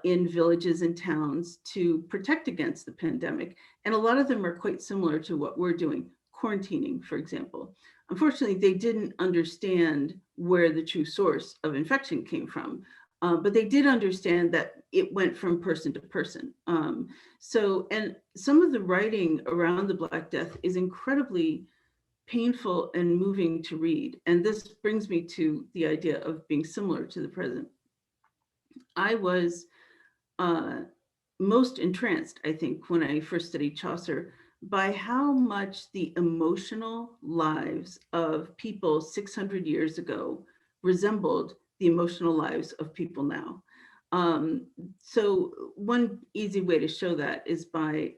in villages and towns to protect against the pandemic. And a lot of them are quite similar to what we're doing, quarantining, for example. Unfortunately, they didn't understand where the true source of infection came from, but they did understand that it went from person to person. And some of the writing around the Black Death is incredibly painful and moving to read. And this brings me to the idea of being similar to the present. I was most entranced, I think, when I first studied Chaucer, by how much the emotional lives of people 600 years ago resembled the emotional lives of people now. So one easy way to show that is by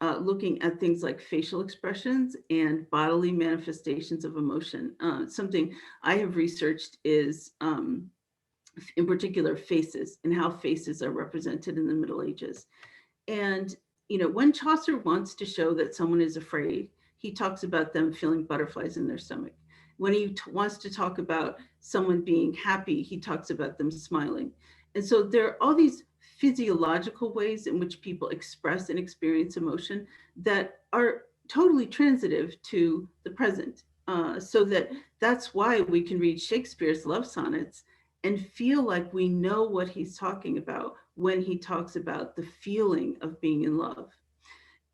looking at things like facial expressions and bodily manifestations of emotion. Something I have researched is in particular faces and how faces are represented in the Middle Ages. And, you know, when Chaucer wants to show that someone is afraid, he talks about them feeling butterflies in their stomach. When he wants to talk about someone being happy, he talks about them smiling. And so there are all these physiological ways in which people express and experience emotion that are totally transitive to the present. So that's why we can read Shakespeare's love sonnets and feel like we know what he's talking about when he talks about the feeling of being in love.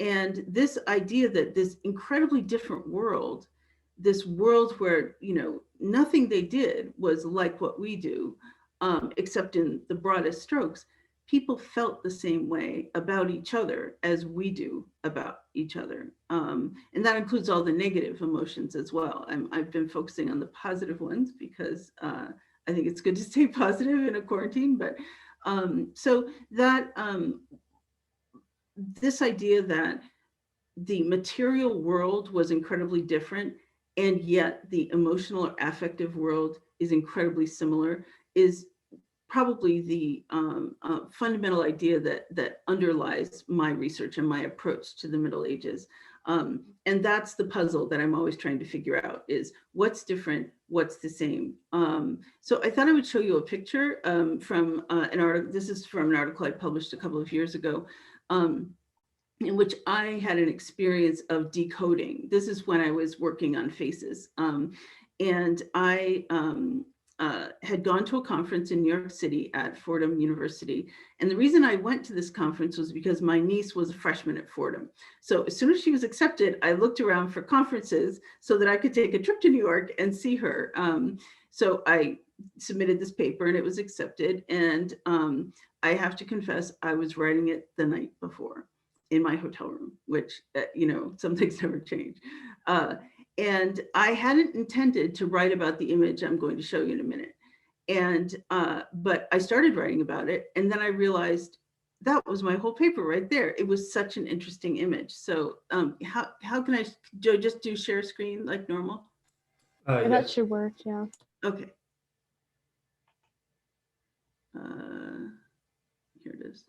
And this idea that this incredibly different world, this world where, you know, nothing they did was like what we do, except in the broadest strokes, people felt the same way about each other as we do about each other. And that includes all the negative emotions as well. I've been focusing on the positive ones because I think it's good to stay positive in a quarantine, but so that this idea that the material world was incredibly different and yet the emotional or affective world is incredibly similar is probably the fundamental idea that underlies my research and my approach to the Middle Ages. And that's the puzzle that I'm always trying to figure out is what's different, what's the same. So I thought I would show you a picture from an article. This is from an article I published a couple of years ago, in which I had an experience of decoding. This is when I was working on faces. And I had gone to a conference in New York City at Fordham University. And the reason I went to this conference was because my niece was a freshman at Fordham. So as soon as she was accepted, I looked around for conferences so that I could take a trip to New York and see her. So I submitted this paper and it was accepted. And I have to confess, I was writing it the night before in my hotel room, which, you know, some things never change. And I hadn't intended to write about the image I'm going to show you in a minute. And, but I started writing about it. And then I realized that was my whole paper right there. It was such an interesting image. So how can I, Joe, just do share screen like normal? Yeah, that should work, yeah. Okay. Here it is.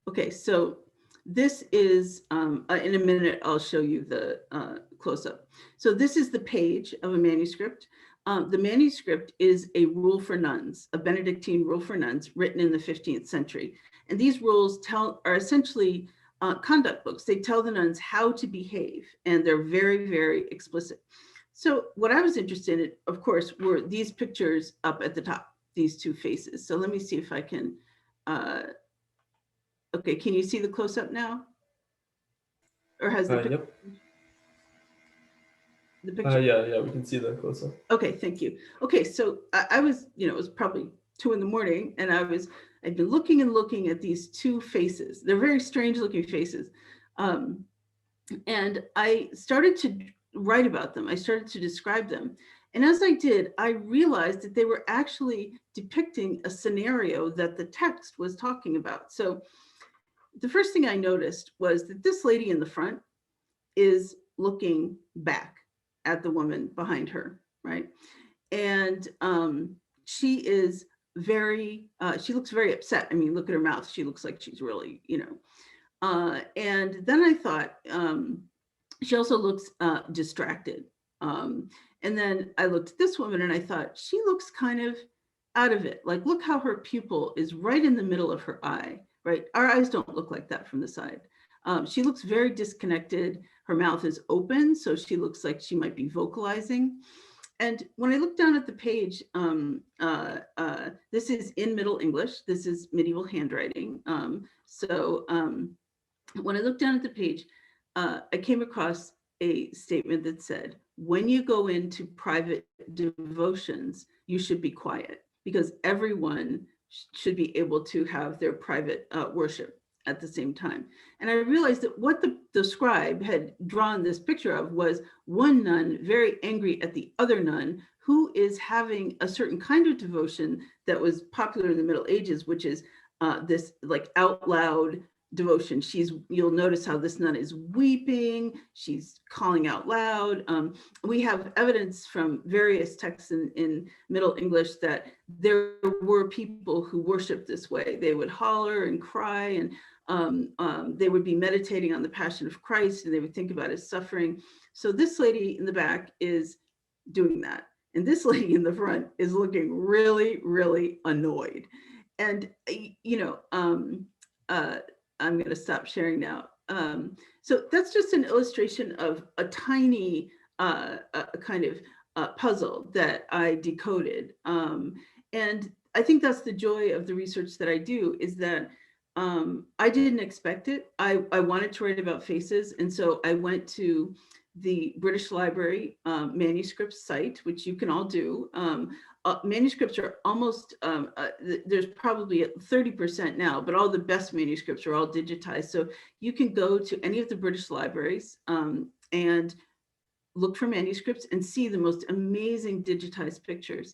Okay, so this is, in a minute, I'll show you the close-up. So this is the page of a manuscript. The manuscript is a rule for nuns, a Benedictine rule for nuns written in the 15th century. And these rules are essentially conduct books. They tell the nuns how to behave, and they're very, very explicit. So what I was interested in, of course, were these pictures up at the top, these two faces. So let me see if I can, okay, can you see the close-up now? Or has the Yep. the picture? Yeah, we can see the close-up. Okay, thank you. Okay, so I was, it was probably 2 in the morning, and I'd been looking and looking at these two faces. They're very strange looking faces. And I started to write about them. I started to describe them. And as I did, I realized that they were actually depicting a scenario that the text was talking about. So the first thing I noticed was that this lady in the front is looking back at the woman behind her, right? And she is she looks very upset. I mean, look at her mouth. She looks like she's really, and then I thought, she also looks distracted. And then I looked at this woman and I thought, she looks kind of out of it. Like, look how her pupil is right in the middle of her eye, right? Our eyes don't look like that from the side. She looks very disconnected. Her mouth is open, so she looks like she might be vocalizing. And when I look down at the page, this is in Middle English. This is medieval handwriting. When I looked down at the page, I came across a statement that said, when you go into private devotions, you should be quiet, because everyone should be able to have their private worship at the same time. And I realized that what the scribe had drawn this picture of was one nun very angry at the other nun who is having a certain kind of devotion that was popular in the Middle Ages, which is this like out loud devotion. You'll notice how this nun is weeping, she's calling out loud. We have evidence from various texts in Middle English that there were people who worshiped this way. They would holler and cry, and they would be meditating on the Passion of Christ, and they would think about his suffering. So this lady in the back is doing that. And this lady in the front is looking really, really annoyed. And, I'm going to stop sharing now. So that's just an illustration of a tiny kind of puzzle that I decoded. And I think that's the joy of the research that I do, is that I didn't expect it. I wanted to write about faces. And so I went to the British Library manuscript site, which you can all do. Manuscripts are almost, there's probably 30% now, but all the best manuscripts are all digitized. So you can go to any of the British libraries and look for manuscripts and see the most amazing digitized pictures.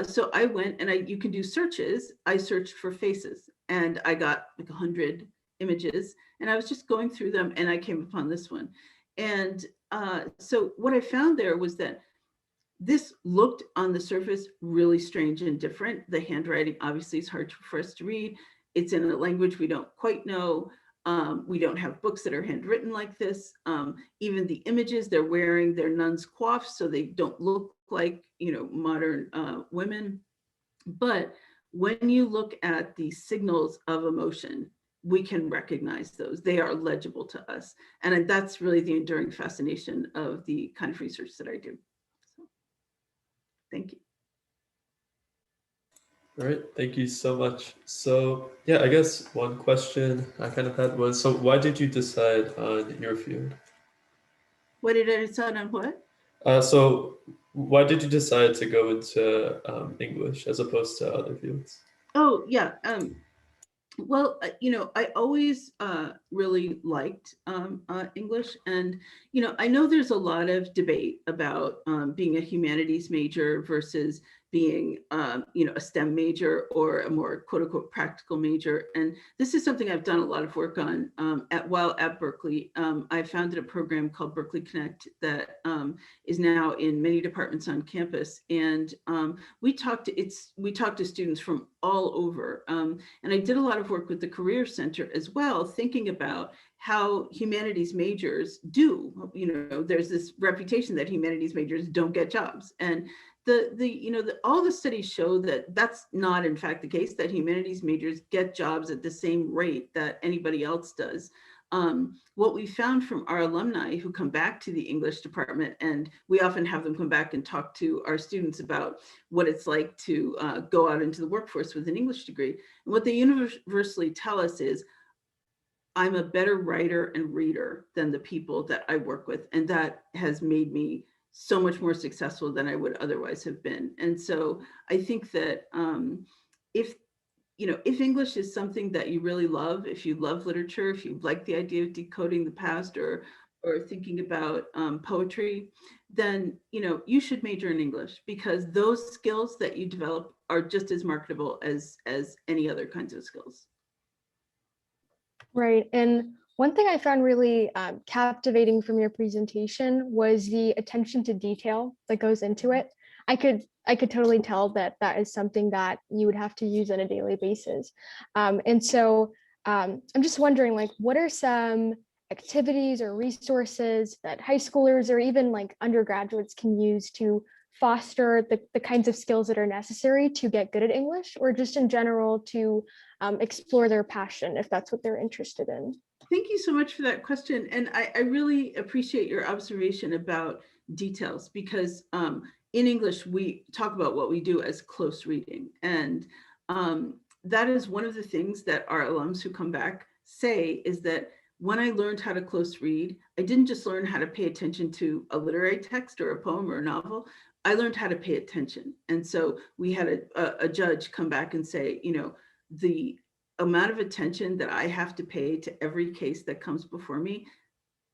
So I went and you can do searches. I searched for faces and I got like 100 images, and I was just going through them and I came upon this one. And so what I found there was that this looked on the surface really strange and different. The handwriting obviously is hard for us to read. It's in a language we don't quite know. We don't have books that are handwritten like this. Even the images, they're wearing their nuns' coifs, so they don't look like, modern women. But when you look at the signals of emotion, we can recognize those. They are legible to us. And that's really the enduring fascination of the kind of research that I do. So, thank you. All right, thank you so much. So yeah, I guess one question I kind of had was, so why did you decide on your field? What did I decide on what? So why did you decide to go into English as opposed to other fields? Oh, yeah. Well, I always really liked English. And, I know there's a lot of debate about being a humanities major versus being, you know, a STEM major or a more quote unquote practical major. And this is something I've done a lot of work on while at Berkeley. I founded a program called Berkeley Connect that is now in many departments on campus. And we talk to students from all over. And I did a lot of work with the Career Center as well, thinking about how humanities majors do. You know, there's this reputation that humanities majors don't get jobs. And all the studies show that that's not in fact the case, that humanities majors get jobs at the same rate that anybody else does. What we found from our alumni who come back to the English department, and we often have them come back and talk to our students about what it's like to go out into the workforce with an English degree. And what they universally tell us is, I'm a better writer and reader than the people that I work with. And that has made me so much more successful than I would otherwise have been. And so I think that if English is something that you really love, if you love literature, if you like the idea of decoding the past or thinking about poetry, then you should major in English, because those skills that you develop are just as marketable as any other kinds of skills. Right. And one thing I found really captivating from your presentation was the attention to detail that goes into it. I could totally tell that is something that you would have to use on a daily basis. And so I'm just wondering, like, what are some activities or resources that high schoolers or even like undergraduates can use to foster the kinds of skills that are necessary to get good at English, or just in general to explore their passion if that's what they're interested in? Thank you so much for that question. And I really appreciate your observation about details, because in English, we talk about what we do as close reading. And that is one of the things that our alums who come back say, is that when I learned how to close read, I didn't just learn how to pay attention to a literary text or a poem or a novel. I learned how to pay attention. And so we had a judge come back and say, the amount of attention that I have to pay to every case that comes before me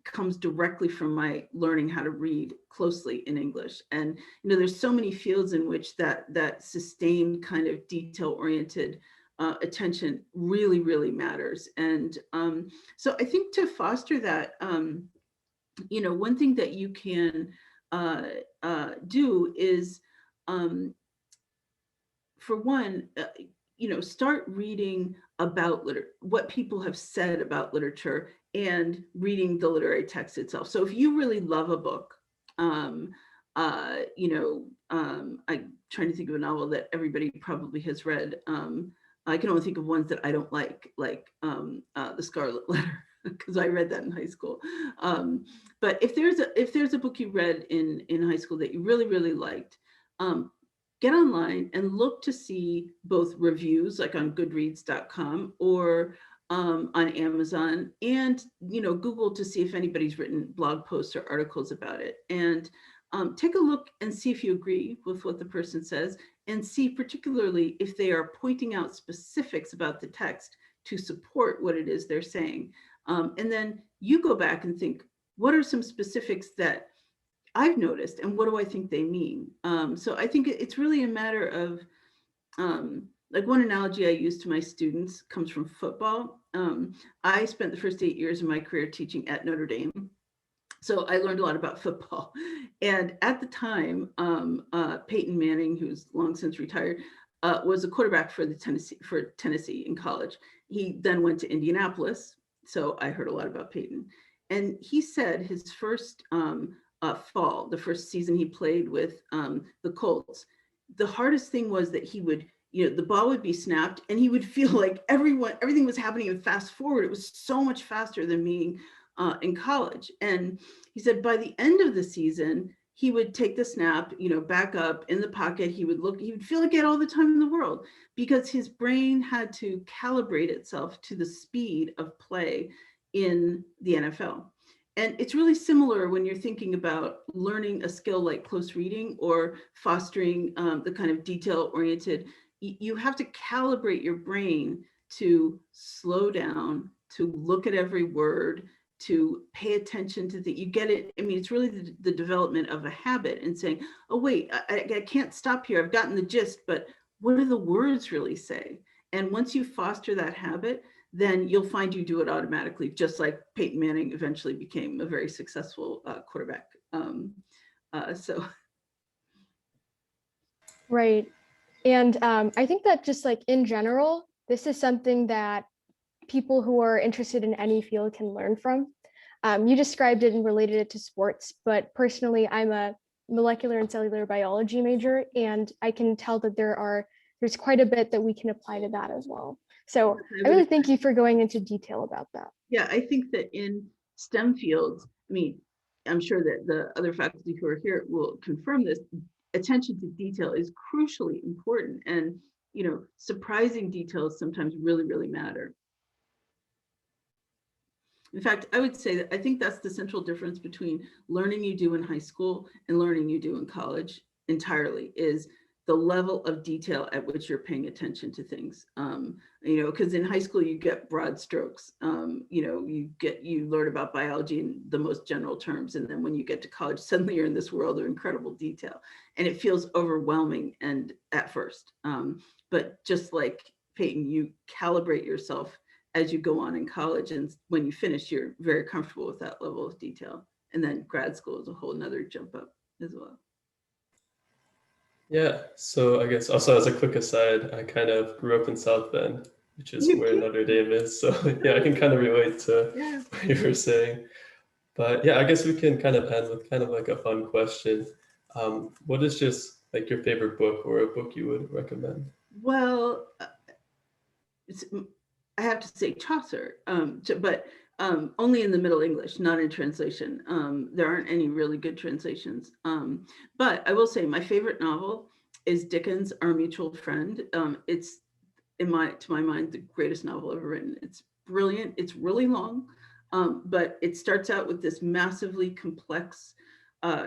comes directly from my learning how to read closely in English. And there's so many fields in which that sustained kind of detail-oriented attention really, really matters. And so I think to foster that, one thing that you can do is, for one, start reading about what people have said about literature and reading the literary text itself. So if you really love a book, I'm trying to think of a novel that everybody probably has read. I can only think of ones that I don't like The Scarlet Letter, because I read that in high school. But if there's a book you read in high school that you really, really liked, get online and look to see both reviews, like on goodreads.com or on Amazon, and Google to see if anybody's written blog posts or articles about it. And take a look and see if you agree with what the person says, and see particularly if they are pointing out specifics about the text to support what it is they're saying. And then you go back and think, what are some specifics that I've noticed, and what do I think they mean? So I think it's really a matter of, like, one analogy I use to my students comes from football. I spent the first 8 years of my career teaching at Notre Dame, so I learned a lot about football. And at the time, Peyton Manning, who's long since retired, was a quarterback for Tennessee in college. He then went to Indianapolis, so I heard a lot about Peyton. And he said his first fall, the first season he played with the Colts, the hardest thing was that he would, the ball would be snapped and he would feel like everything was happening in fast forward. It was so much faster than being in college. And he said by the end of the season, he would take the snap, back up in the pocket. He would feel like he had all the time in the world, because his brain had to calibrate itself to the speed of play in the NFL. And it's really similar when you're thinking about learning a skill like close reading or fostering the kind of detail-oriented. You have to calibrate your brain to slow down, to look at every word, to pay attention to you get it. I mean, it's really the development of a habit and saying, oh, wait, I can't stop here. I've gotten the gist, but what do the words really say? And once you foster that habit, then you'll find you do it automatically, just like Peyton Manning eventually became a very successful quarterback. Right. And I think that just like in general, this is something that people who are interested in any field can learn from. You described it and related it to sports, but personally, I'm a molecular and cellular biology major, and I can tell that there's quite a bit that we can apply to that as well. So I really thank you for going into detail about that. Yeah, I think that in STEM fields, I mean, I'm sure that the other faculty who are here will confirm this, attention to detail is crucially important. And, you know, surprising details sometimes really, really matter. In fact, I would say that I think that's the central difference between learning you do in high school and learning you do in college entirely, is the level of detail at which you're paying attention to things. You know, because in high school you get broad strokes. You know, you learn about biology in the most general terms, and then when you get to college, suddenly you're in this world of incredible detail, and it feels overwhelming and at first. But just like Peyton, you calibrate yourself as you go on in college, and when you finish, you're very comfortable with that level of detail. And then grad school is a whole nother jump up as well. Yeah, so I guess also as a quick aside, I kind of grew up in South Bend, which is where Notre Dame is. So yeah, I can kind of relate to what you were saying. But yeah, I guess we can kind of end with kind of like a fun question. What is just like your favorite book or a book you would recommend? Well, I have to say Chaucer, but only in the Middle English, not in translation. There aren't any really good translations. But I will say my favorite novel is Dickens' Our Mutual Friend. It's to my mind, the greatest novel ever written. It's brilliant. It's really long, but it starts out with this massively complex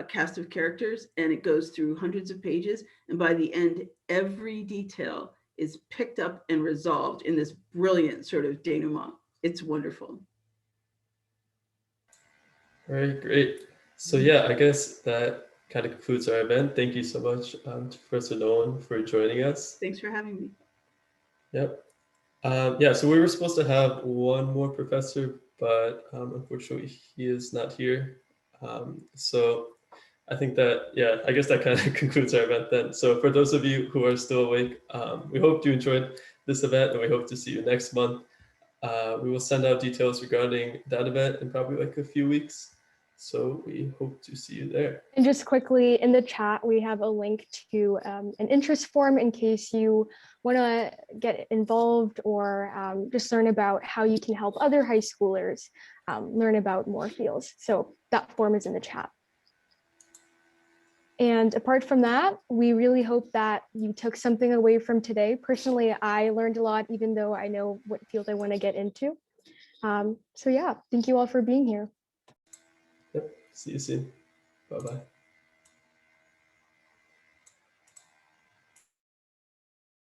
cast of characters, and it goes through hundreds of pages. And by the end, every detail is picked up and resolved in this brilliant sort of denouement. It's wonderful. All right, great. So yeah, I guess that kind of concludes our event. Thank you so much, Professor Nolan, for joining us. Thanks for having me. Yep. Yeah, so we were supposed to have one more professor, but unfortunately he is not here. So I think that, yeah, I guess that kind of concludes our event then. So for those of you who are still awake, we hope you enjoyed this event, and we hope to see you next month. We will send out details regarding that event in probably like a few weeks. So we hope to see you there. And just quickly in the chat, we have a link to an interest form in case you want to get involved or just learn about how you can help other high schoolers learn about more fields. So that form is in the chat. And apart from that, we really hope that you took something away from today. Personally, I learned a lot, even though I know what field I want to get into. So yeah, thank you all for being here. Yep. See you soon. Bye-bye.